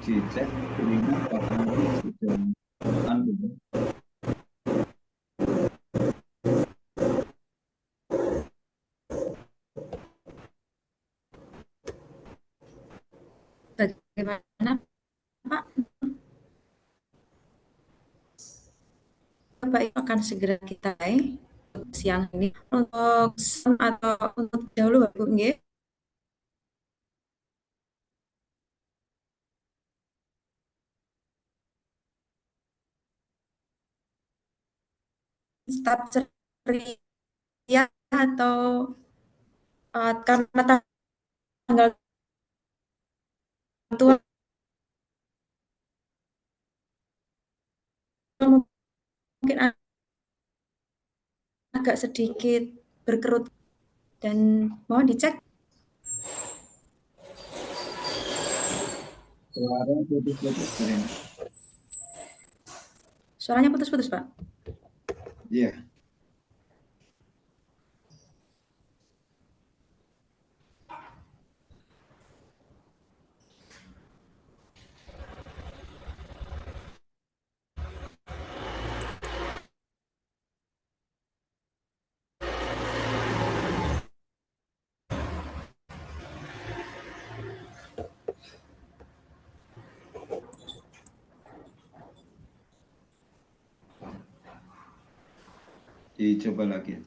dicek ini apakah sudah anu. Bagaimana Pak? Bapak Ibu akan segera kita siang ini untuk atau untuk dahulu Bapak Ibu nggih. Tetap ceria atau karena tanggal tua mungkin agak sedikit berkerut dan mohon dicek Suara putus-putus Karina. suaranya putus-putus Pak. Iya. Dicoba lagi.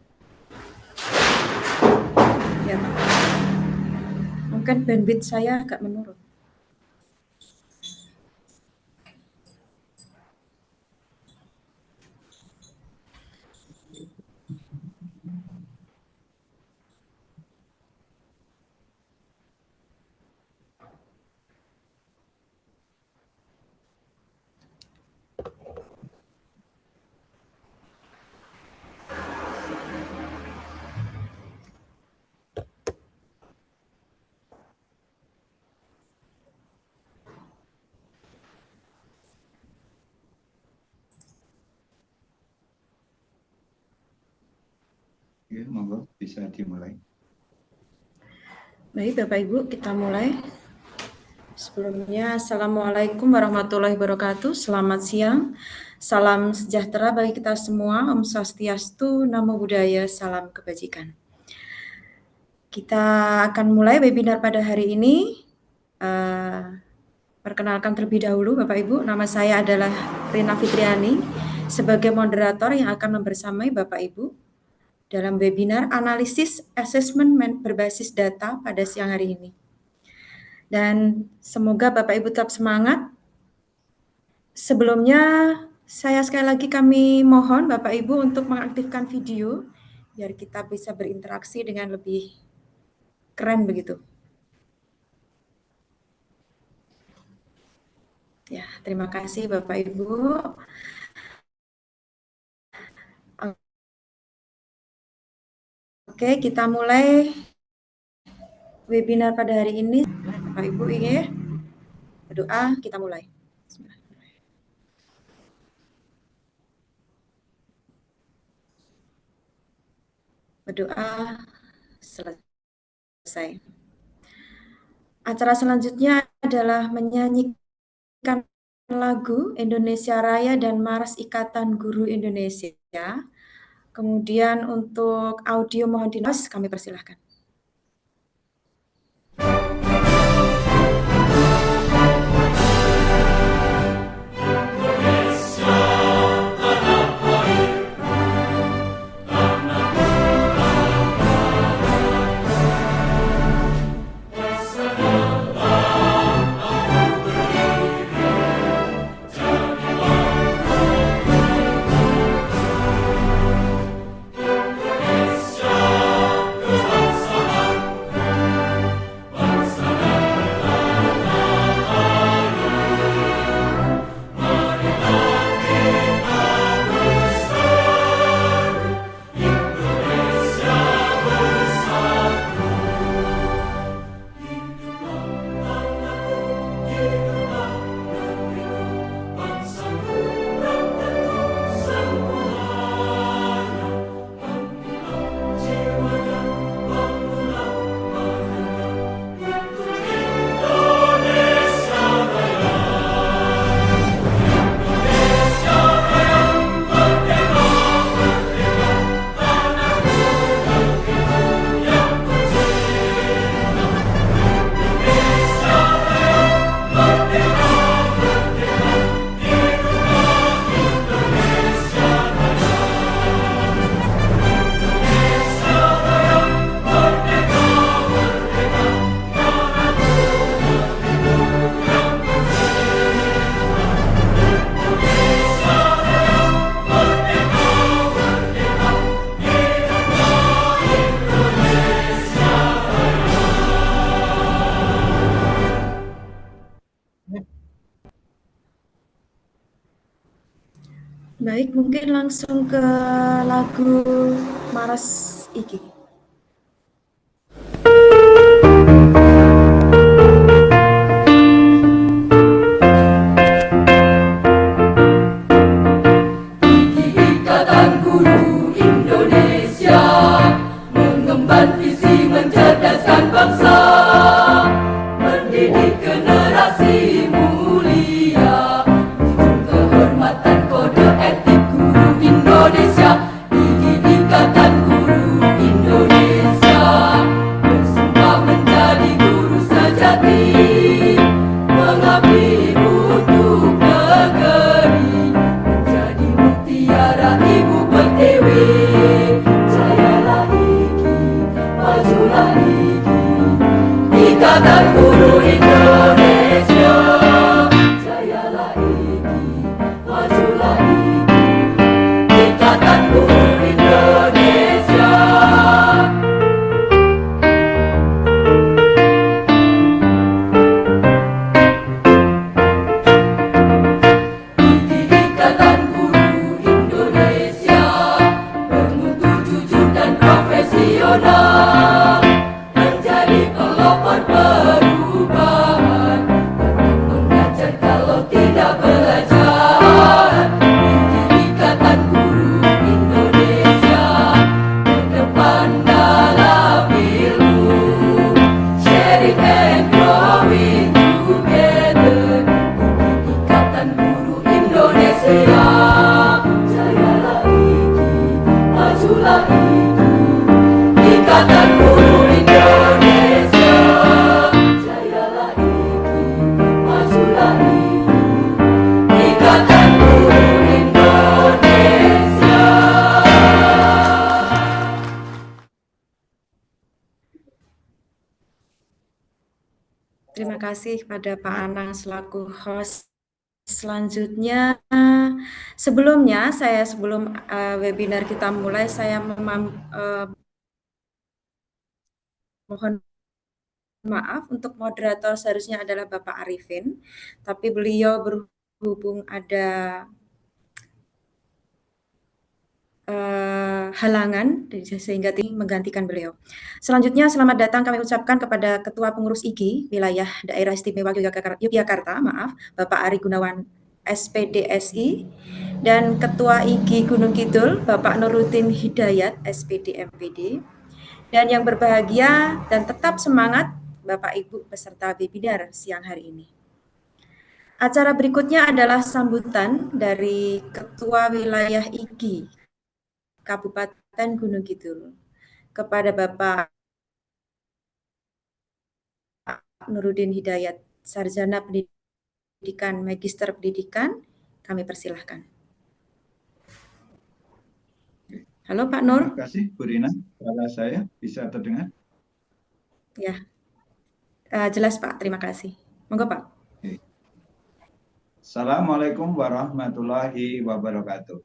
Ya Pak. Mungkin bandwidth saya agak menurun. Ya, monggo bisa dimulai. Baik Bapak Ibu, kita mulai. Sebelumnya, Assalamualaikum warahmatullahi wabarakatuh. Selamat siang. Salam sejahtera bagi kita semua. Om Swastiastu, Namo Buddhaya, salam kebajikan. Kita akan mulai webinar pada hari ini. Perkenalkan terlebih dahulu Bapak Ibu, nama saya adalah Rina Fitriani sebagai moderator yang akan membersamai Bapak Ibu dalam webinar analisis assessment berbasis data pada siang hari ini. Dan semoga Bapak Ibu tetap semangat. Sebelumnya, saya sekali lagi kami mohon Bapak Ibu untuk mengaktifkan video biar kita bisa berinteraksi dengan lebih keren begitu. Ya, terima kasih Bapak Ibu. Oke, kita mulai webinar pada hari ini. Bapak Ibu ya, berdoa kita mulai. Berdoa selesai. Acara selanjutnya adalah menyanyikan lagu Indonesia Raya dan Maras Ikatan Guru Indonesia. Kemudian untuk audio mohon dinas kami persilahkan. Baik, mungkin langsung ke lagu Maras Iki. Ikatan Guru Indonesia mengemban visi mencerdaskan bangsa, mendidik generasi mulia, menjunjung kehormatan kode etik guru Indonesia. Ikatan Guru Indonesia bersumpah menjadi guru sejati, mengabdi untuk negeri, menjadi mutiara ibu pertiwi. Jayalah IKI, majulah IKI, Ikatan Guru Indonesia. Jayalah IKI, majulah IKI, Ikatan Guru Indonesia. Ikatan Guru Indonesia bermutu jujur dan profesional, menjadi pelopor perubahan, takkan mengajar kalau tidak belajar. Ikatan Guru Indonesia berdepan dalam ilmu, sharing and growing together. Ikatan Guru Indonesia. Jayalah IKI, majulah IKI, Ikatan Guru Indonesia. Jayalah IKI, majulah IKI, Ikatan Guru Indonesia. Terima kasih pada Pak Anang selaku host. Selanjutnya, sebelum webinar kita mulai, saya mohon maaf untuk moderator seharusnya adalah Bapak Arifin, tapi beliau berhubung ada halangan sehingga menggantikan beliau. Selanjutnya selamat datang kami ucapkan kepada Ketua Pengurus IGI Wilayah Daerah Istimewa Yogyakarta, Bapak Ari Gunawan SPDSI, dan Ketua IGI Gunung Kidul Bapak Nuruddin Hidayat SPD MPD, dan yang berbahagia dan tetap semangat Bapak Ibu peserta webinar siang hari ini. Acara berikutnya adalah sambutan dari Ketua Wilayah IGI Kabupaten Gunung Kidul kepada Bapak Nuruddin Hidayat, Sarjana Pendidikan, Magister Pendidikan, kami persilahkan. Halo Pak Nur. Terima kasih Bu Rina. Suara saya bisa terdengar? Ya, jelas Pak, terima kasih. Monggo Pak. Assalamualaikum warahmatullahi wabarakatuh.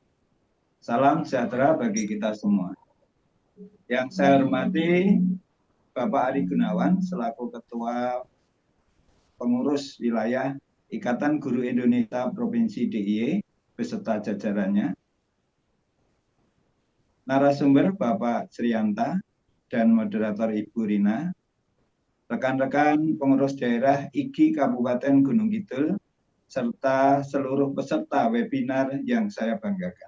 Salam sejahtera bagi kita semua. Yang saya hormati Bapak Ari Gunawan selaku Ketua Pengurus Wilayah Ikatan Guru Indonesia Provinsi DIY beserta jajarannya. Narasumber Bapak Srianta dan moderator Ibu Rina. Rekan-rekan pengurus daerah IGI Kabupaten Gunung Kidul serta seluruh peserta webinar yang saya banggakan.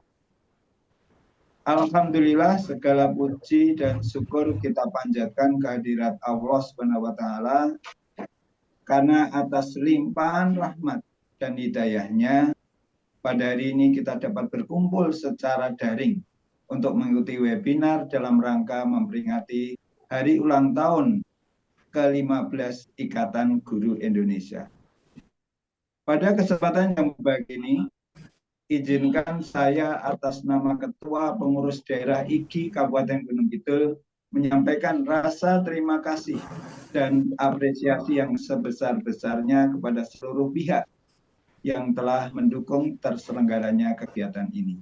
Alhamdulillah segala puji dan syukur kita panjatkan kehadirat Allah SWT karena atas limpahan rahmat dan hidayahnya pada hari ini kita dapat berkumpul secara daring untuk mengikuti webinar dalam rangka memperingati hari ulang tahun ke-15 Ikatan Guru Indonesia. Pada kesempatan yang baik ini, izinkan saya atas nama Ketua Pengurus Daerah IGI Kabupaten Gunung Kidul menyampaikan rasa terima kasih dan apresiasi yang sebesar-besarnya kepada seluruh pihak yang telah mendukung terselenggaranya kegiatan ini.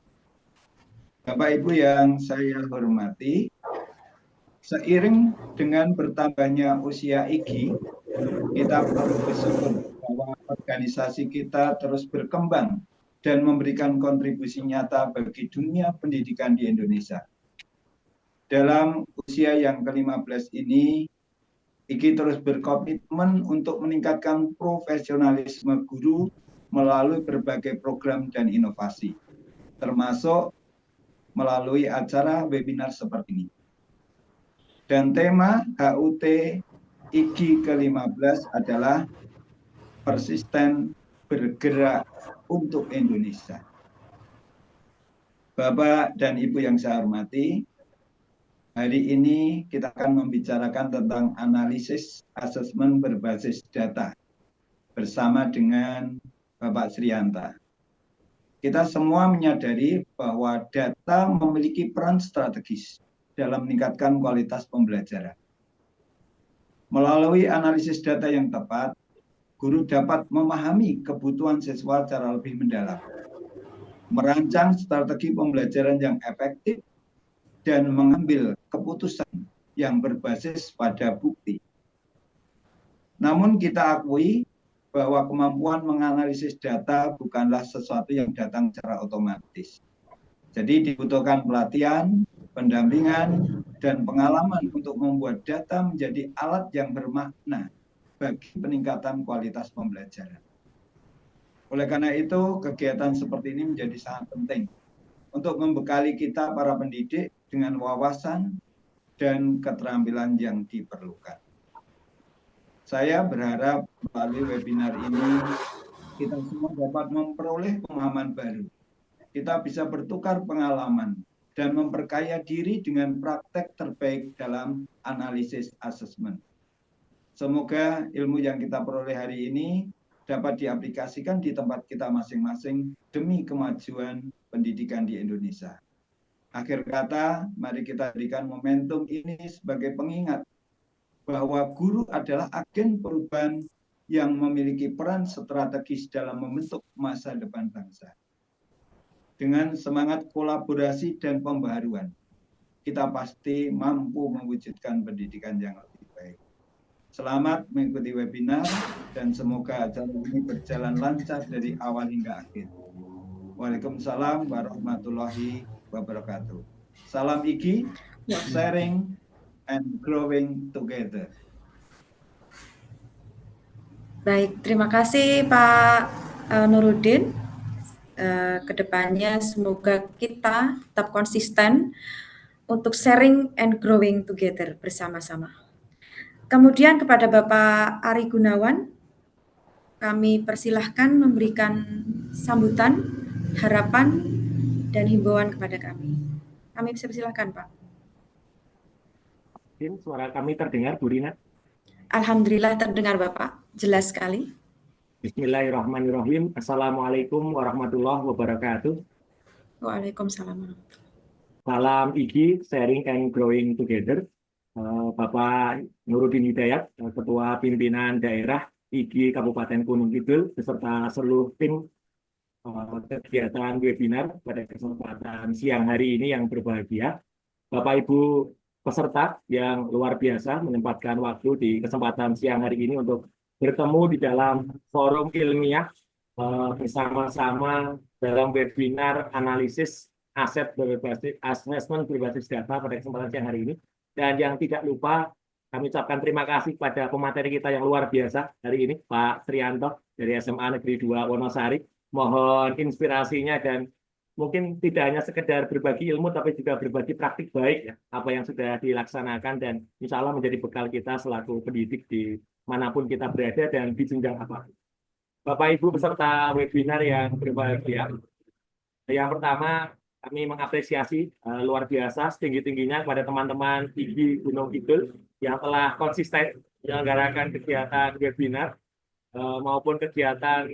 Bapak Ibu yang saya hormati, seiring dengan bertambahnya usia IGI, kita perlu bersyukur bahwa organisasi kita terus berkembang dan memberikan kontribusi nyata bagi dunia pendidikan di Indonesia. Dalam usia yang ke-15 ini, Iki terus berkomitmen untuk meningkatkan profesionalisme guru melalui berbagai program dan inovasi, termasuk melalui acara webinar seperti ini. Dan tema HUT IGI ke-15 adalah persisten bergerak untuk Indonesia. Bapak dan Ibu yang saya hormati, hari ini kita akan membicarakan tentang analisis asesmen berbasis data bersama dengan Bapak Srianta. Kita semua menyadari bahwa data memiliki peran strategis dalam meningkatkan kualitas pembelajaran. Melalui analisis data yang tepat, guru dapat memahami kebutuhan siswa secara lebih mendalam, merancang strategi pembelajaran yang efektif, dan mengambil keputusan yang berbasis pada bukti. Namun kita akui bahwa kemampuan menganalisis data bukanlah sesuatu yang datang secara otomatis. Jadi dibutuhkan pelatihan, pendampingan, dan pengalaman untuk membuat data menjadi alat yang bermakna bagi peningkatan kualitas pembelajaran. Oleh karena itu, kegiatan seperti ini menjadi sangat penting untuk membekali kita para pendidik dengan wawasan dan keterampilan yang diperlukan. Saya berharap melalui webinar ini kita semua dapat memperoleh pemahaman baru. Kita bisa bertukar pengalaman dan memperkaya diri dengan praktek terbaik dalam analisis asesmen. Semoga ilmu yang kita peroleh hari ini dapat diaplikasikan di tempat kita masing-masing demi kemajuan pendidikan di Indonesia. Akhir kata, mari kita berikan momentum ini sebagai pengingat bahwa guru adalah agen perubahan yang memiliki peran strategis dalam membentuk masa depan bangsa. Dengan semangat kolaborasi dan pembaharuan, kita pasti mampu mewujudkan pendidikan yang lebih baik. Selamat mengikuti webinar dan semoga acara ini berjalan lancar dari awal hingga akhir. Waalaikumsalam warahmatullahi wabarakatuh. Salam IGI, sharing and growing together. Baik, terima kasih Pak Nurudin. Kedepannya semoga kita tetap konsisten untuk sharing and growing together bersama-sama. Kemudian kepada Bapak Ari Gunawan, kami persilahkan memberikan sambutan, harapan, dan himbauan kepada kami. Kami bisa persilahkan Pak. Suara kami terdengar, Bu Rina? Alhamdulillah terdengar Bapak, jelas sekali. Bismillahirrahmanirrahim. Assalamualaikum warahmatullahi wabarakatuh. Waalaikumsalam. Salam IGI, sharing and growing together. Bapak Nurudin Hidayat, Ketua Pimpinan Daerah IGI Kabupaten Gunung Kidul, beserta seluruh tim kegiatan webinar pada kesempatan siang hari ini yang berbahagia. Bapak Ibu peserta yang luar biasa menyempatkan waktu di kesempatan siang hari ini untuk bertemu di dalam forum ilmiah bersama-sama dalam webinar analisis aset berbasis asesmen berbasis data pada kesempatan siang hari ini. Dan yang tidak lupa kami ucapkan terima kasih kepada pemateri kita yang luar biasa hari ini, Pak Srianto dari SMA Negeri 2 Wonosari. Mohon inspirasinya dan mungkin tidak hanya sekedar berbagi ilmu, tapi juga berbagi praktik baik ya, apa yang sudah dilaksanakan dan insya Allah menjadi bekal kita selaku pendidik di manapun kita berada dan di jenjang apapun. Bapak Ibu peserta webinar yang berbahagia, yang pertama kami mengapresiasi luar biasa setinggi-tingginya kepada teman-teman IGI Gunung Kidul yang telah konsisten menyelenggarakan kegiatan webinar maupun kegiatan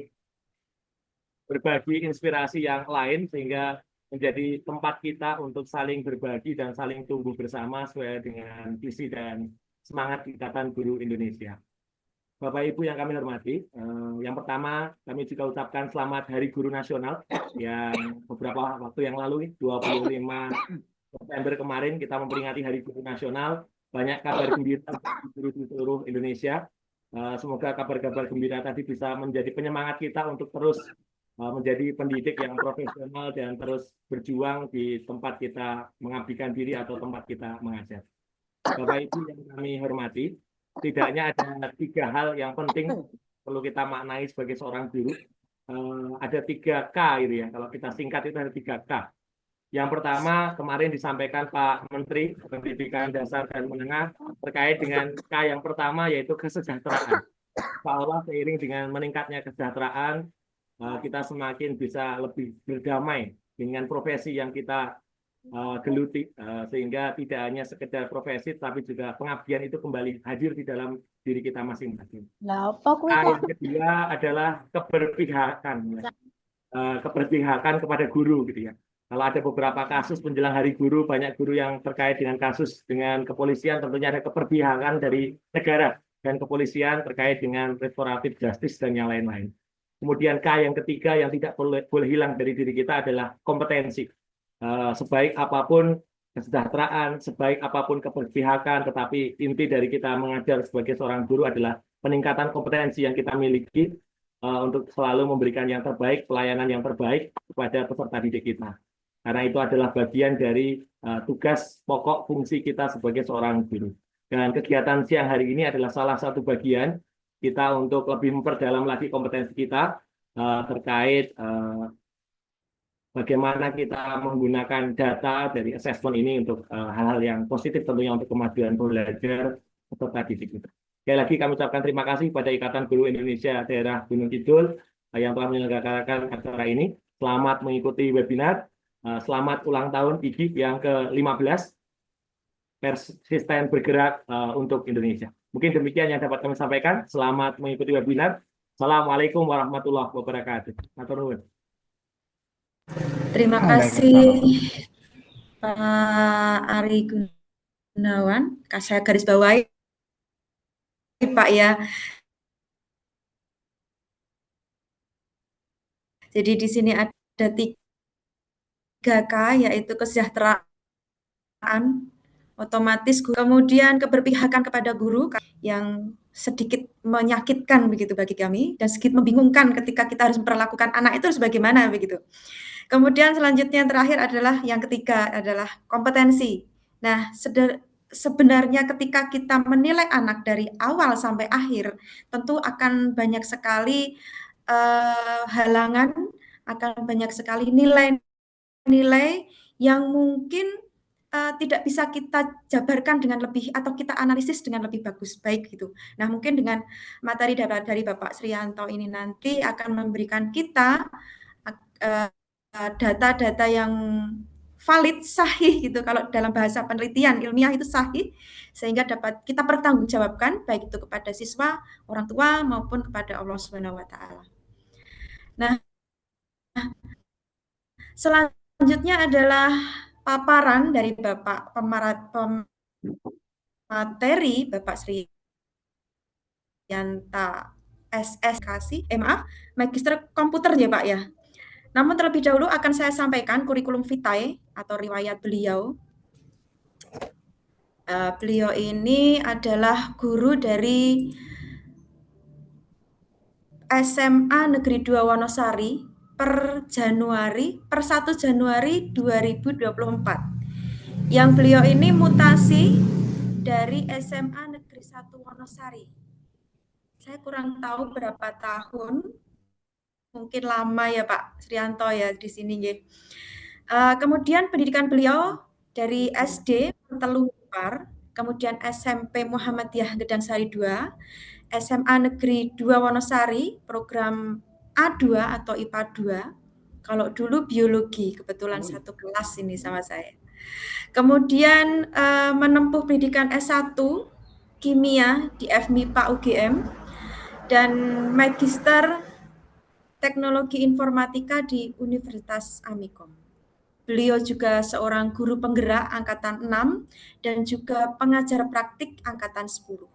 berbagi inspirasi yang lain sehingga menjadi tempat kita untuk saling berbagi dan saling tumbuh bersama sesuai dengan visi dan semangat Ikatan Guru Indonesia. Bapak Ibu yang kami hormati, yang pertama kami juga ucapkan selamat Hari Guru Nasional yang beberapa waktu yang lalu 25 September kemarin kita memperingati Hari Guru Nasional. Banyak kabar gembira guru di seluruh Indonesia. Semoga kabar-kabar gembira tadi bisa menjadi penyemangat kita untuk terus menjadi pendidik yang profesional dan terus berjuang di tempat kita mengabdikan diri atau tempat kita mengajar. Bapak Ibu yang kami hormati, tidaknya ada 3 hal yang penting perlu kita maknai sebagai seorang guru. Ada 3 K gitu ya. Kalau kita singkat itu ada 3 K. Yang pertama kemarin disampaikan Pak Menteri Pendidikan Dasar dan Menengah terkait dengan K yang pertama yaitu kesejahteraan. Seolah seiring dengan meningkatnya kesejahteraan, kita semakin bisa lebih berdamai dengan profesi yang kita geluti, sehingga tidak hanya sekedar profesi tapi juga pengabdian itu kembali hadir di dalam diri kita masing-masing. Yang kedua adalah keberpihakan, keberpihakan kepada guru gitu ya. Kalau ada beberapa kasus menjelang Hari Guru, banyak guru yang terkait dengan kasus dengan kepolisian, tentunya ada keberpihakan dari negara dan kepolisian terkait dengan restoratif justice dan yang lain-lain. Kemudian K yang ketiga yang tidak boleh hilang dari diri kita adalah kompetensi. Sebaik apapun kesejahteraan, sebaik apapun keberpihakan, tetapi inti dari kita mengajar sebagai seorang guru adalah peningkatan kompetensi yang kita miliki untuk selalu memberikan yang terbaik, pelayanan yang terbaik kepada peserta didik kita. Karena itu adalah bagian dari tugas pokok fungsi kita sebagai seorang guru. Dan kegiatan siang hari ini adalah salah satu bagian kita untuk lebih memperdalam lagi kompetensi kita terkait bagaimana kita menggunakan data dari assessment ini untuk hal-hal yang positif tentunya untuk kemajuan belajar peserta didik kita. Sekali lagi kami ucapkan terima kasih pada Ikatan Guru Indonesia Daerah Gunung Kidul yang telah menyelenggarakan acara ini. Selamat mengikuti webinar. Selamat ulang tahun IGI yang ke-15. Persisten bergerak untuk Indonesia. Mungkin demikian yang dapat kami sampaikan. Selamat mengikuti webinar. Assalamualaikum warahmatullahi wabarakatuh. Matur nuwun. Terima kasih Pak Ari Gunawan. Saya garis bawahi Pak ya. Jadi di sini ada 3K yaitu kesejahteraan, otomatis kemudian keberpihakan kepada guru yang sedikit menyakitkan begitu bagi kami dan sedikit membingungkan ketika kita harus memperlakukan anak itu harus bagaimana begitu. Kemudian selanjutnya yang terakhir adalah yang ketiga adalah kompetensi. Nah, sebenarnya ketika kita menilai anak dari awal sampai akhir, tentu akan banyak sekali halangan, akan banyak sekali nilai-nilai yang mungkin tidak bisa kita jabarkan dengan lebih atau kita analisis dengan lebih baik gitu. Nah, mungkin dengan materi dari Bapak Srianto ini nanti akan memberikan kita data-data yang valid, sahih gitu. Kalau dalam bahasa penelitian ilmiah itu sahih, sehingga dapat kita pertanggungjawabkan baik itu kepada siswa, orang tua maupun kepada Allah Subhanahu wa taala. Nah, selanjutnya adalah paparan dari Bapak pemateri Bapak Srianta SS Magister Komputer ya Pak ya. Namun terlebih dahulu akan saya sampaikan kurikulum vitae atau riwayat beliau. Beliau ini adalah guru dari SMA Negeri 2 Wonosari per 1 Januari 2024. Yang beliau ini mutasi dari SMA Negeri 1 Wonosari. Saya kurang tahu berapa tahun, mungkin lama ya Pak Srianto ya di sini. Kemudian pendidikan beliau dari SD Telungpar, kemudian SMP Muhammadiyah Gedang Sari 2, SMA Negeri 2 Wonosari, program A2 atau IPA 2. Kalau dulu biologi, kebetulan satu kelas ini sama saya. Kemudian menempuh pendidikan S1 kimia di FMIPA UGM dan magister teknologi informatika di Universitas Amikom. Beliau juga seorang guru penggerak angkatan 6 dan juga pengajar praktik angkatan 10.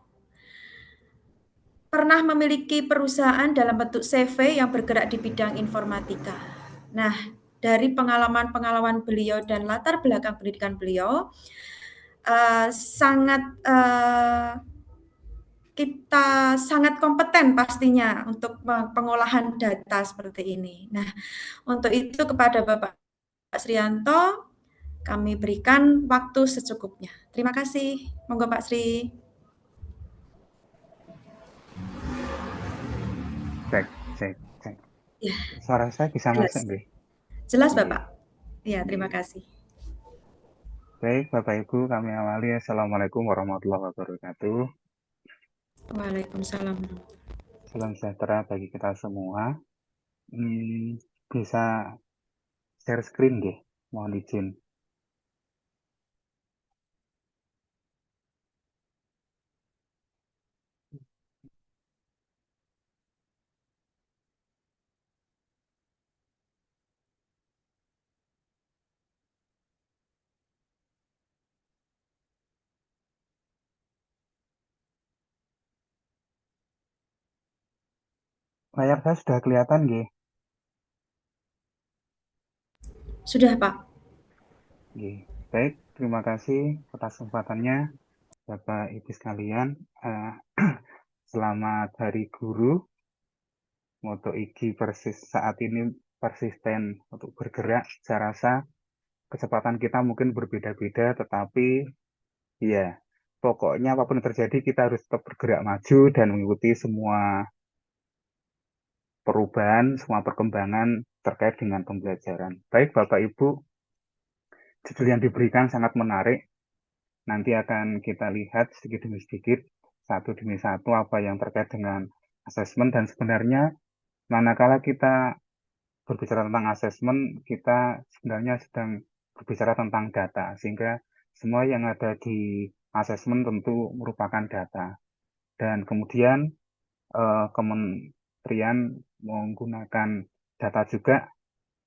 Pernah memiliki perusahaan dalam bentuk CV yang bergerak di bidang informatika. Nah, dari pengalaman-pengalaman beliau dan latar belakang pendidikan beliau sangat kita sangat kompeten pastinya untuk pengolahan data seperti ini. Nah, untuk itu kepada Bapak Srianto kami berikan waktu secukupnya. Terima kasih. Monggo Pak Sri. Cek. Ya, Suara saya bisa jelas. masuk nggih? Jelas Iya. Bapak. Ya, terima kasih. Baik, Bapak Ibu, kami awali. Assalamualaikum warahmatullahi wabarakatuh. Waalaikumsalam. Salam sejahtera bagi kita semua. Bisa share screen nggih? Mohon izin. Layar saya sudah kelihatan nggih? Sudah, Pak. Nggih. Baik, terima kasih atas kesempatannya Bapak Ibu sekalian. Selamat Hari Guru. Moto IGI saat ini persisten untuk bergerak. Saya rasa kecepatan kita mungkin berbeda-beda, tetapi ya pokoknya apapun yang terjadi kita harus tetap bergerak maju dan mengikuti semua perubahan, semua perkembangan terkait dengan pembelajaran. Baik Bapak Ibu, judul yang diberikan sangat menarik. Nanti akan kita lihat sedikit demi sedikit, satu demi satu apa yang terkait dengan asesmen, dan sebenarnya manakala kita berbicara tentang asesmen, kita sebenarnya sedang berbicara tentang data, sehingga semua yang ada di asesmen tentu merupakan data. Dan kemudian kementerian menggunakan data juga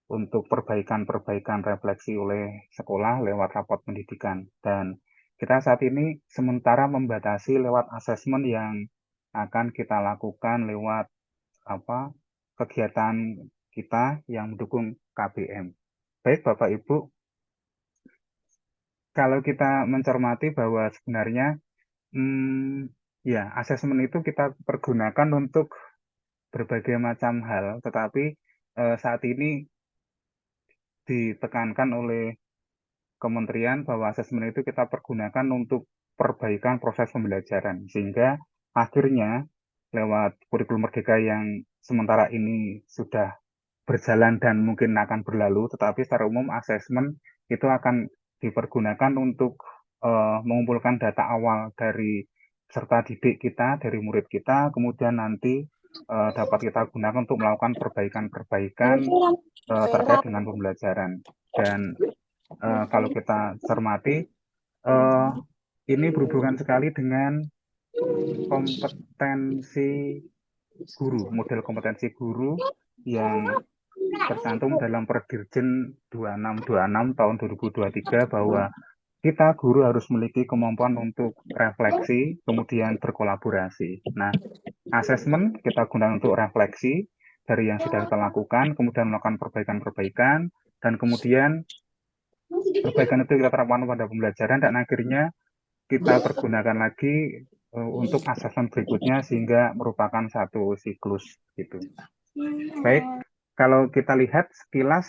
untuk perbaikan-perbaikan refleksi oleh sekolah lewat rapot pendidikan. Dan kita saat ini sementara membatasi lewat asesmen yang akan kita lakukan lewat kegiatan kita yang mendukung KBM. Baik Bapak Ibu, kalau kita mencermati bahwa sebenarnya ya asesmen itu kita pergunakan untuk berbagai macam hal, tetapi saat ini ditekankan oleh kementerian bahwa asesmen itu kita pergunakan untuk perbaikan proses pembelajaran, sehingga akhirnya lewat kurikulum merdeka yang sementara ini sudah berjalan dan mungkin akan berlalu, tetapi secara umum asesmen itu akan dipergunakan untuk mengumpulkan data awal dari peserta didik kita, dari murid kita, kemudian nanti dapat kita gunakan untuk melakukan perbaikan-perbaikan terkait dengan pembelajaran. Dan kalau kita cermati, ini berhubungan sekali dengan kompetensi guru, model kompetensi guru yang tercantum dalam Perdirjen 2626 tahun 2023 bahwa kita guru harus memiliki kemampuan untuk refleksi, kemudian berkolaborasi. Nah, asesmen kita gunakan untuk refleksi dari yang sudah kita lakukan, kemudian melakukan perbaikan-perbaikan, dan kemudian perbaikan itu kita terapkan pada pembelajaran, dan akhirnya kita pergunakan lagi untuk asesmen berikutnya sehingga merupakan satu siklus gitu. Baik, kalau kita lihat sekilas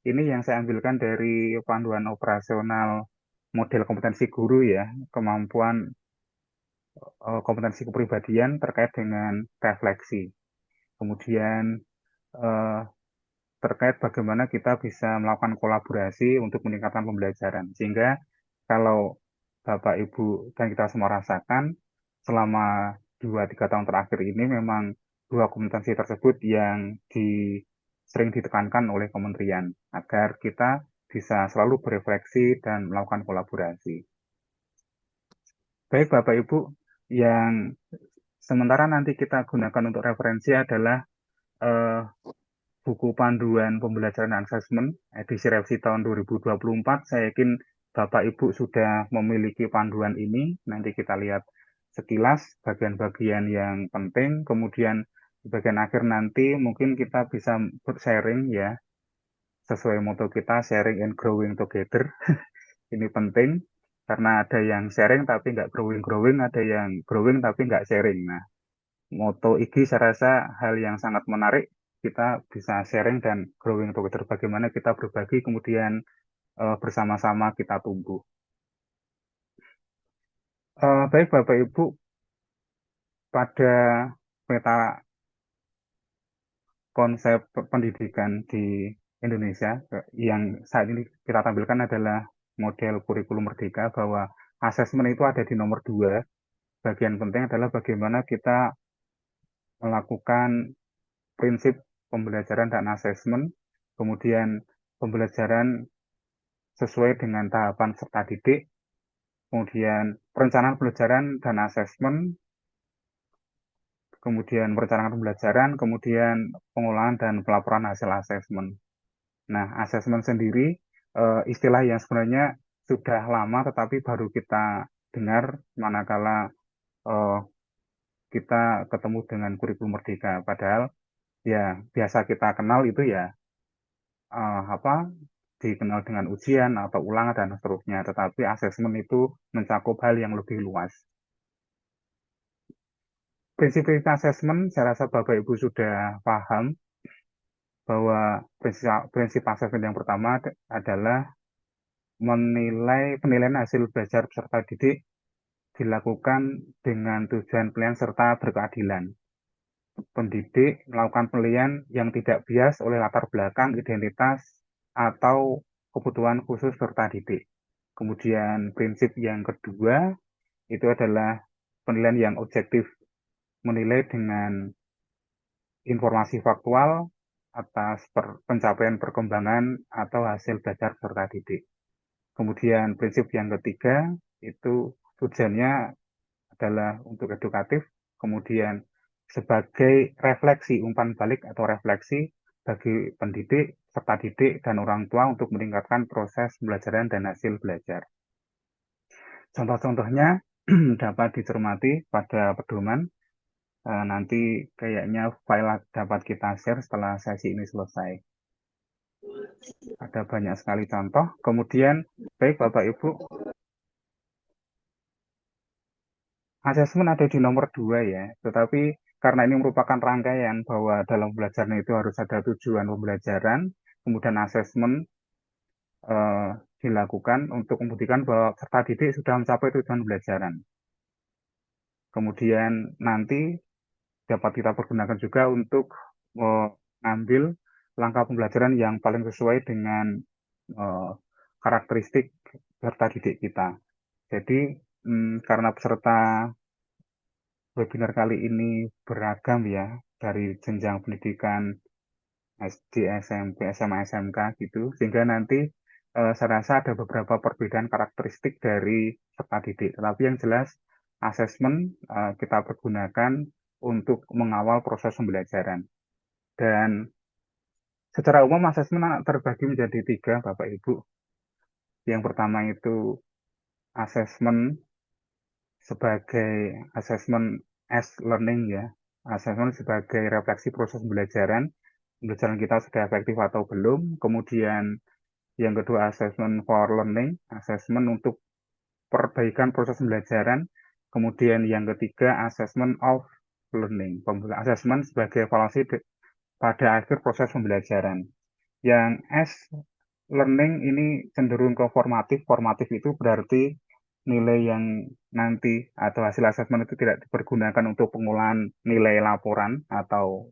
ini yang saya ambilkan dari panduan operasional model kompetensi guru ya, kemampuan kompetensi kepribadian terkait dengan refleksi. Kemudian terkait bagaimana kita bisa melakukan kolaborasi untuk meningkatkan pembelajaran. Sehingga kalau Bapak, Ibu, dan kita semua rasakan selama 2-3 tahun terakhir ini memang dua kompetensi tersebut yang sering ditekankan oleh kementerian agar kita bisa selalu berefleksi dan melakukan kolaborasi. Baik Bapak Ibu, yang sementara nanti kita gunakan untuk referensi adalah buku panduan pembelajaran dan asesmen edisi revisi tahun 2024. Saya yakin Bapak Ibu sudah memiliki panduan ini. Nanti kita lihat sekilas bagian-bagian yang penting. Kemudian di bagian akhir nanti mungkin kita bisa sharing ya, sesuai moto kita, sharing and growing together. Ini penting. Karena ada yang sharing tapi nggak growing-growing, ada yang growing tapi nggak sharing. Nah, moto IGI saya rasa hal yang sangat menarik. Kita bisa sharing dan growing together. Bagaimana kita berbagi, kemudian bersama-sama kita tumbuh. Baik Bapak Ibu, pada peta konsep pendidikan di Indonesia yang saat ini kita tampilkan adalah model kurikulum merdeka, bahwa asesmen itu ada di nomor 2. Bagian penting adalah bagaimana kita melakukan prinsip pembelajaran dan asesmen, kemudian pembelajaran sesuai dengan tahapan serta didik, kemudian perencanaan pembelajaran dan asesmen, kemudian perencanaan pembelajaran, kemudian pengolahan dan pelaporan hasil asesmen. Nah, asesmen sendiri istilah yang sebenarnya sudah lama tetapi baru kita dengar manakala kita ketemu dengan kurikulum merdeka. Padahal ya biasa kita kenal itu ya dikenal dengan ujian atau ulangan dan seterusnya. Tetapi asesmen itu mencakup hal yang lebih luas. Prinsip-prinsip asesmen saya rasa Bapak Ibu sudah paham bahwa prinsip asesmen yang pertama adalah penilaian hasil belajar peserta didik dilakukan dengan tujuan penilaian serta berkeadilan. Pendidik melakukan penilaian yang tidak bias oleh latar belakang, identitas, atau kebutuhan khusus peserta didik. Kemudian prinsip yang kedua itu adalah penilaian yang objektif, menilai dengan informasi faktual atas pencapaian perkembangan atau hasil belajar peserta didik. Kemudian prinsip yang ketiga itu tujuannya adalah untuk edukatif, kemudian sebagai refleksi, umpan balik atau refleksi bagi pendidik, peserta didik, dan orang tua untuk meningkatkan proses pembelajaran dan hasil belajar. Contoh-contohnya dapat dicermati pada pedoman. Nanti kayaknya file dapat kita share setelah sesi ini selesai. Ada banyak sekali contoh. Kemudian, baik Bapak Ibu, asesmen ada di nomor 2 ya, tetapi karena ini merupakan rangkaian bahwa dalam pembelajaran itu harus ada tujuan pembelajaran, kemudian asesmen dilakukan untuk membuktikan bahwa peserta didik sudah mencapai tujuan pembelajaran. Kemudian nanti dapat kita pergunakan juga untuk mengambil langkah pembelajaran yang paling sesuai dengan karakteristik peserta didik kita. Jadi karena peserta webinar kali ini beragam ya, dari jenjang pendidikan SD, SMP, SMA, SMK gitu, sehingga nanti saya rasa ada beberapa perbedaan karakteristik dari peserta didik. Tetapi yang jelas asesmen kita pergunakan untuk mengawal proses pembelajaran. Dan secara umum asesmen terbagi menjadi 3, Bapak Ibu. Yang pertama itu asesmen sebagai asesmen as learning ya. Asesmen sebagai refleksi proses pembelajaran kita sudah efektif atau belum. Kemudian yang kedua asesmen for learning, asesmen untuk perbaikan proses pembelajaran. Kemudian yang ketiga asesmen of learning, asesmen sebagai evaluasi pada akhir proses pembelajaran. Yang as learning ini cenderung ke formatif. Formatif itu berarti nilai yang nanti atau hasil asesmen itu tidak dipergunakan untuk pengolahan nilai laporan atau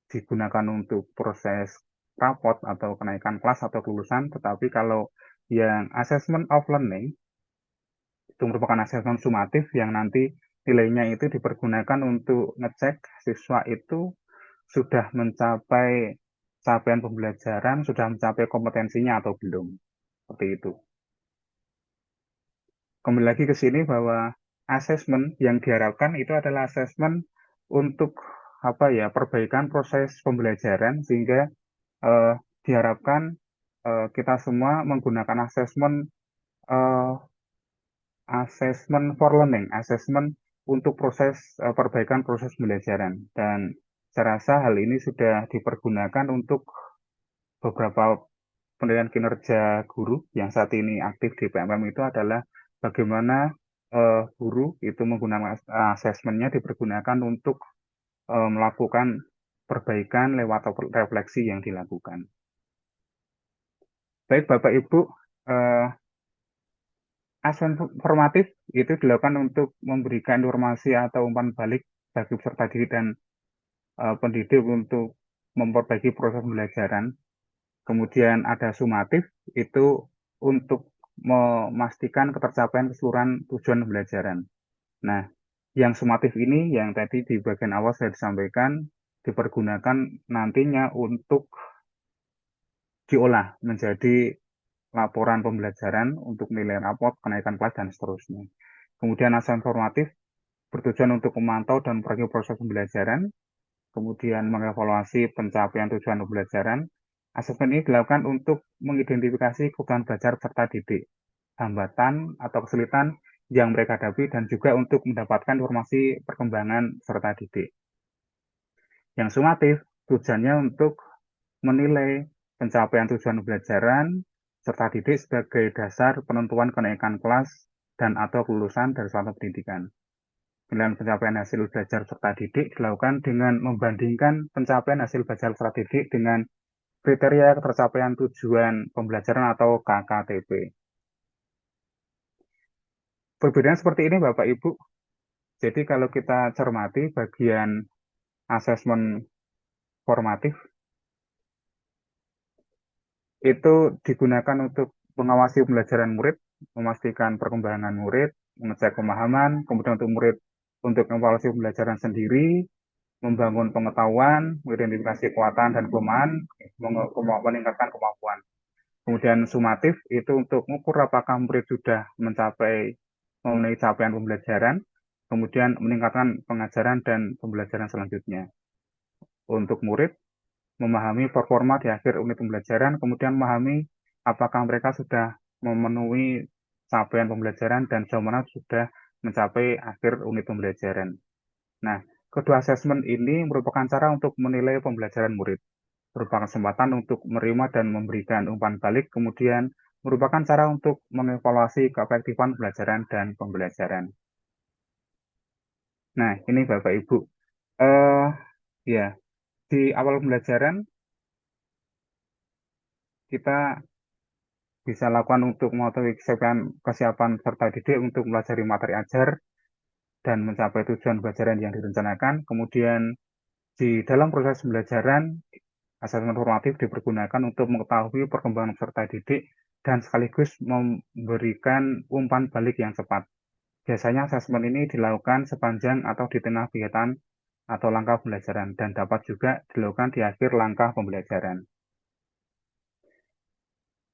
digunakan untuk proses rapot atau kenaikan kelas atau kelulusan. Tetapi kalau yang assessment of learning itu merupakan asesmen sumatif yang nanti nilainya itu dipergunakan untuk ngecek siswa itu sudah mencapai capaian pembelajaran, sudah mencapai kompetensinya atau belum. Seperti itu. Kembali lagi ke sini bahwa asesmen yang diharapkan itu adalah asesmen untuk perbaikan proses pembelajaran, sehingga diharapkan kita semua menggunakan asesmen for learning, asesmen untuk proses perbaikan proses pembelajaran. Dan saya rasa hal ini sudah dipergunakan untuk beberapa penilaian kinerja guru yang saat ini aktif di PMM itu adalah bagaimana guru itu menggunakan asesmennya dipergunakan untuk melakukan perbaikan lewat refleksi yang dilakukan. Baik Bapak Ibu, asesmen formatif itu dilakukan untuk memberikan informasi atau umpan balik bagi peserta didik dan pendidik untuk memperbaiki proses pembelajaran. Kemudian ada sumatif, itu untuk memastikan ketercapaian keseluruhan tujuan pembelajaran. Nah, yang sumatif ini yang tadi di bagian awal saya disampaikan dipergunakan nantinya untuk diolah menjadi laporan pembelajaran untuk nilai raport, kenaikan kelas, dan seterusnya. Kemudian asesmen formatif bertujuan untuk memantau dan memperbaiki proses pembelajaran, kemudian mengevaluasi pencapaian tujuan pembelajaran. Asesmen ini dilakukan untuk mengidentifikasi kebutuhan belajar peserta didik, hambatan atau kesulitan yang mereka hadapi, dan juga untuk mendapatkan informasi perkembangan peserta didik. Yang sumatif tujuannya untuk menilai pencapaian tujuan pembelajaran peserta didik sebagai dasar penentuan kenaikan kelas dan atau kelulusan dari suatu pendidikan. Penilaian pencapaian hasil belajar peserta didik dilakukan dengan membandingkan pencapaian hasil belajar peserta didik dengan kriteria ketercapaian tujuan pembelajaran atau KKTP. Perbedaan seperti ini Bapak Ibu. Jadi kalau kita cermati bagian asesmen formatif, itu digunakan untuk mengawasi pembelajaran murid, memastikan perkembangan murid, mengecek pemahaman, kemudian untuk murid untuk evaluasi pembelajaran sendiri, membangun pengetahuan, mengidentifikasi kekuatan dan kelemahan, meningkatkan kemampuan. Kemudian sumatif itu untuk mengukur apakah murid sudah memenuhi capaian pembelajaran, kemudian meningkatkan pengajaran dan pembelajaran selanjutnya. Untuk murid, memahami performa di akhir unit pembelajaran, kemudian memahami apakah mereka sudah memenuhi capaian pembelajaran dan sejauh mana sudah mencapai akhir unit pembelajaran. Nah, kedua asesmen ini merupakan cara untuk menilai pembelajaran murid, merupakan kesempatan untuk menerima dan memberikan umpan balik, kemudian merupakan cara untuk mengevaluasi keefektifan pembelajaran dan pembelajaran. Nah, ini Bapak Ibu. Ya, di awal pembelajaran kita bisa lakukan untuk mengetahui kesiapan peserta didik untuk mempelajari materi ajar dan mencapai tujuan pembelajaran yang direncanakan. Kemudian di dalam proses pembelajaran, asesmen formatif dipergunakan untuk mengetahui perkembangan peserta didik dan sekaligus memberikan umpan balik yang cepat. Biasanya asesmen ini dilakukan sepanjang atau di tengah kegiatan atau langkah pembelajaran dan dapat juga dilakukan di akhir langkah pembelajaran.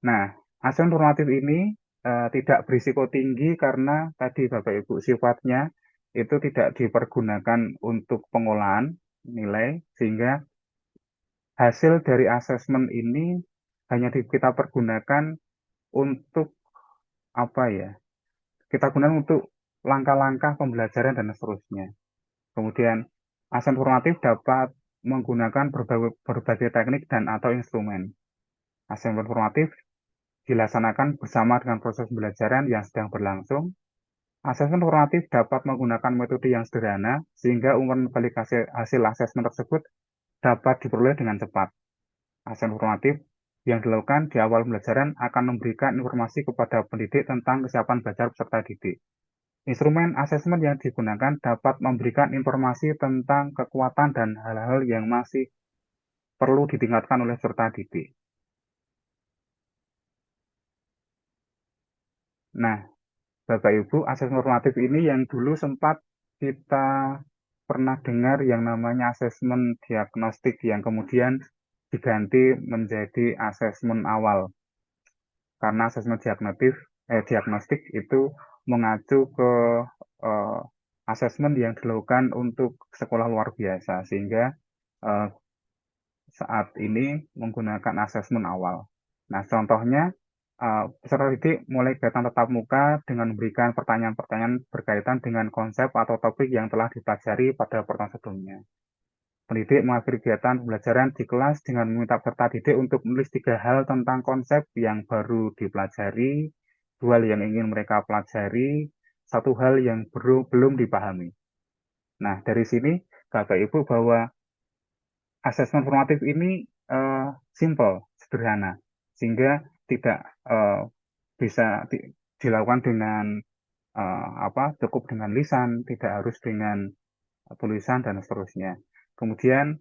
Nah, asesmen formatif ini tidak berisiko tinggi karena tadi Bapak Ibu sifatnya itu tidak dipergunakan untuk pengolahan nilai, sehingga hasil dari asesmen ini hanya kita pergunakan untuk apa ya? Kita gunakan untuk langkah-langkah pembelajaran dan seterusnya. Kemudian asesmen formatif dapat menggunakan berbagai teknik dan atau instrumen. Asesmen formatif dilaksanakan bersama dengan proses pembelajaran yang sedang berlangsung. Asesmen formatif dapat menggunakan metode yang sederhana sehingga umpan balik hasil asesmen tersebut dapat diperoleh dengan cepat. Asesmen formatif yang dilakukan di awal pembelajaran akan memberikan informasi kepada pendidik tentang kesiapan belajar peserta didik. Instrumen asesmen yang digunakan dapat memberikan informasi tentang kekuatan dan hal-hal yang masih perlu ditingkatkan oleh peserta didik. Nah, Bapak Ibu, asesmen formatif ini yang dulu sempat kita pernah dengar yang namanya asesmen diagnostik yang kemudian diganti menjadi asesmen awal. Karena asesmen diagnostik itu mengacu ke asesmen yang dilakukan untuk sekolah luar biasa, sehingga saat ini menggunakan asesmen awal. Nah, contohnya peserta didik mulai kegiatan tatap muka dengan memberikan pertanyaan-pertanyaan berkaitan dengan konsep atau topik yang telah dipelajari pada pertemuan sebelumnya. Pendidik mengakhiri kegiatan pembelajaran di kelas dengan meminta peserta didik untuk menulis 3 hal tentang konsep yang baru dipelajari dua hal yang ingin mereka pelajari, satu hal yang belum dipahami. Nah, dari sini Bapak Ibu bahwa asesmen formatif ini simple, sederhana, sehingga tidak bisa dilakukan dengan cukup dengan lisan, tidak harus dengan tulisan dan seterusnya. Kemudian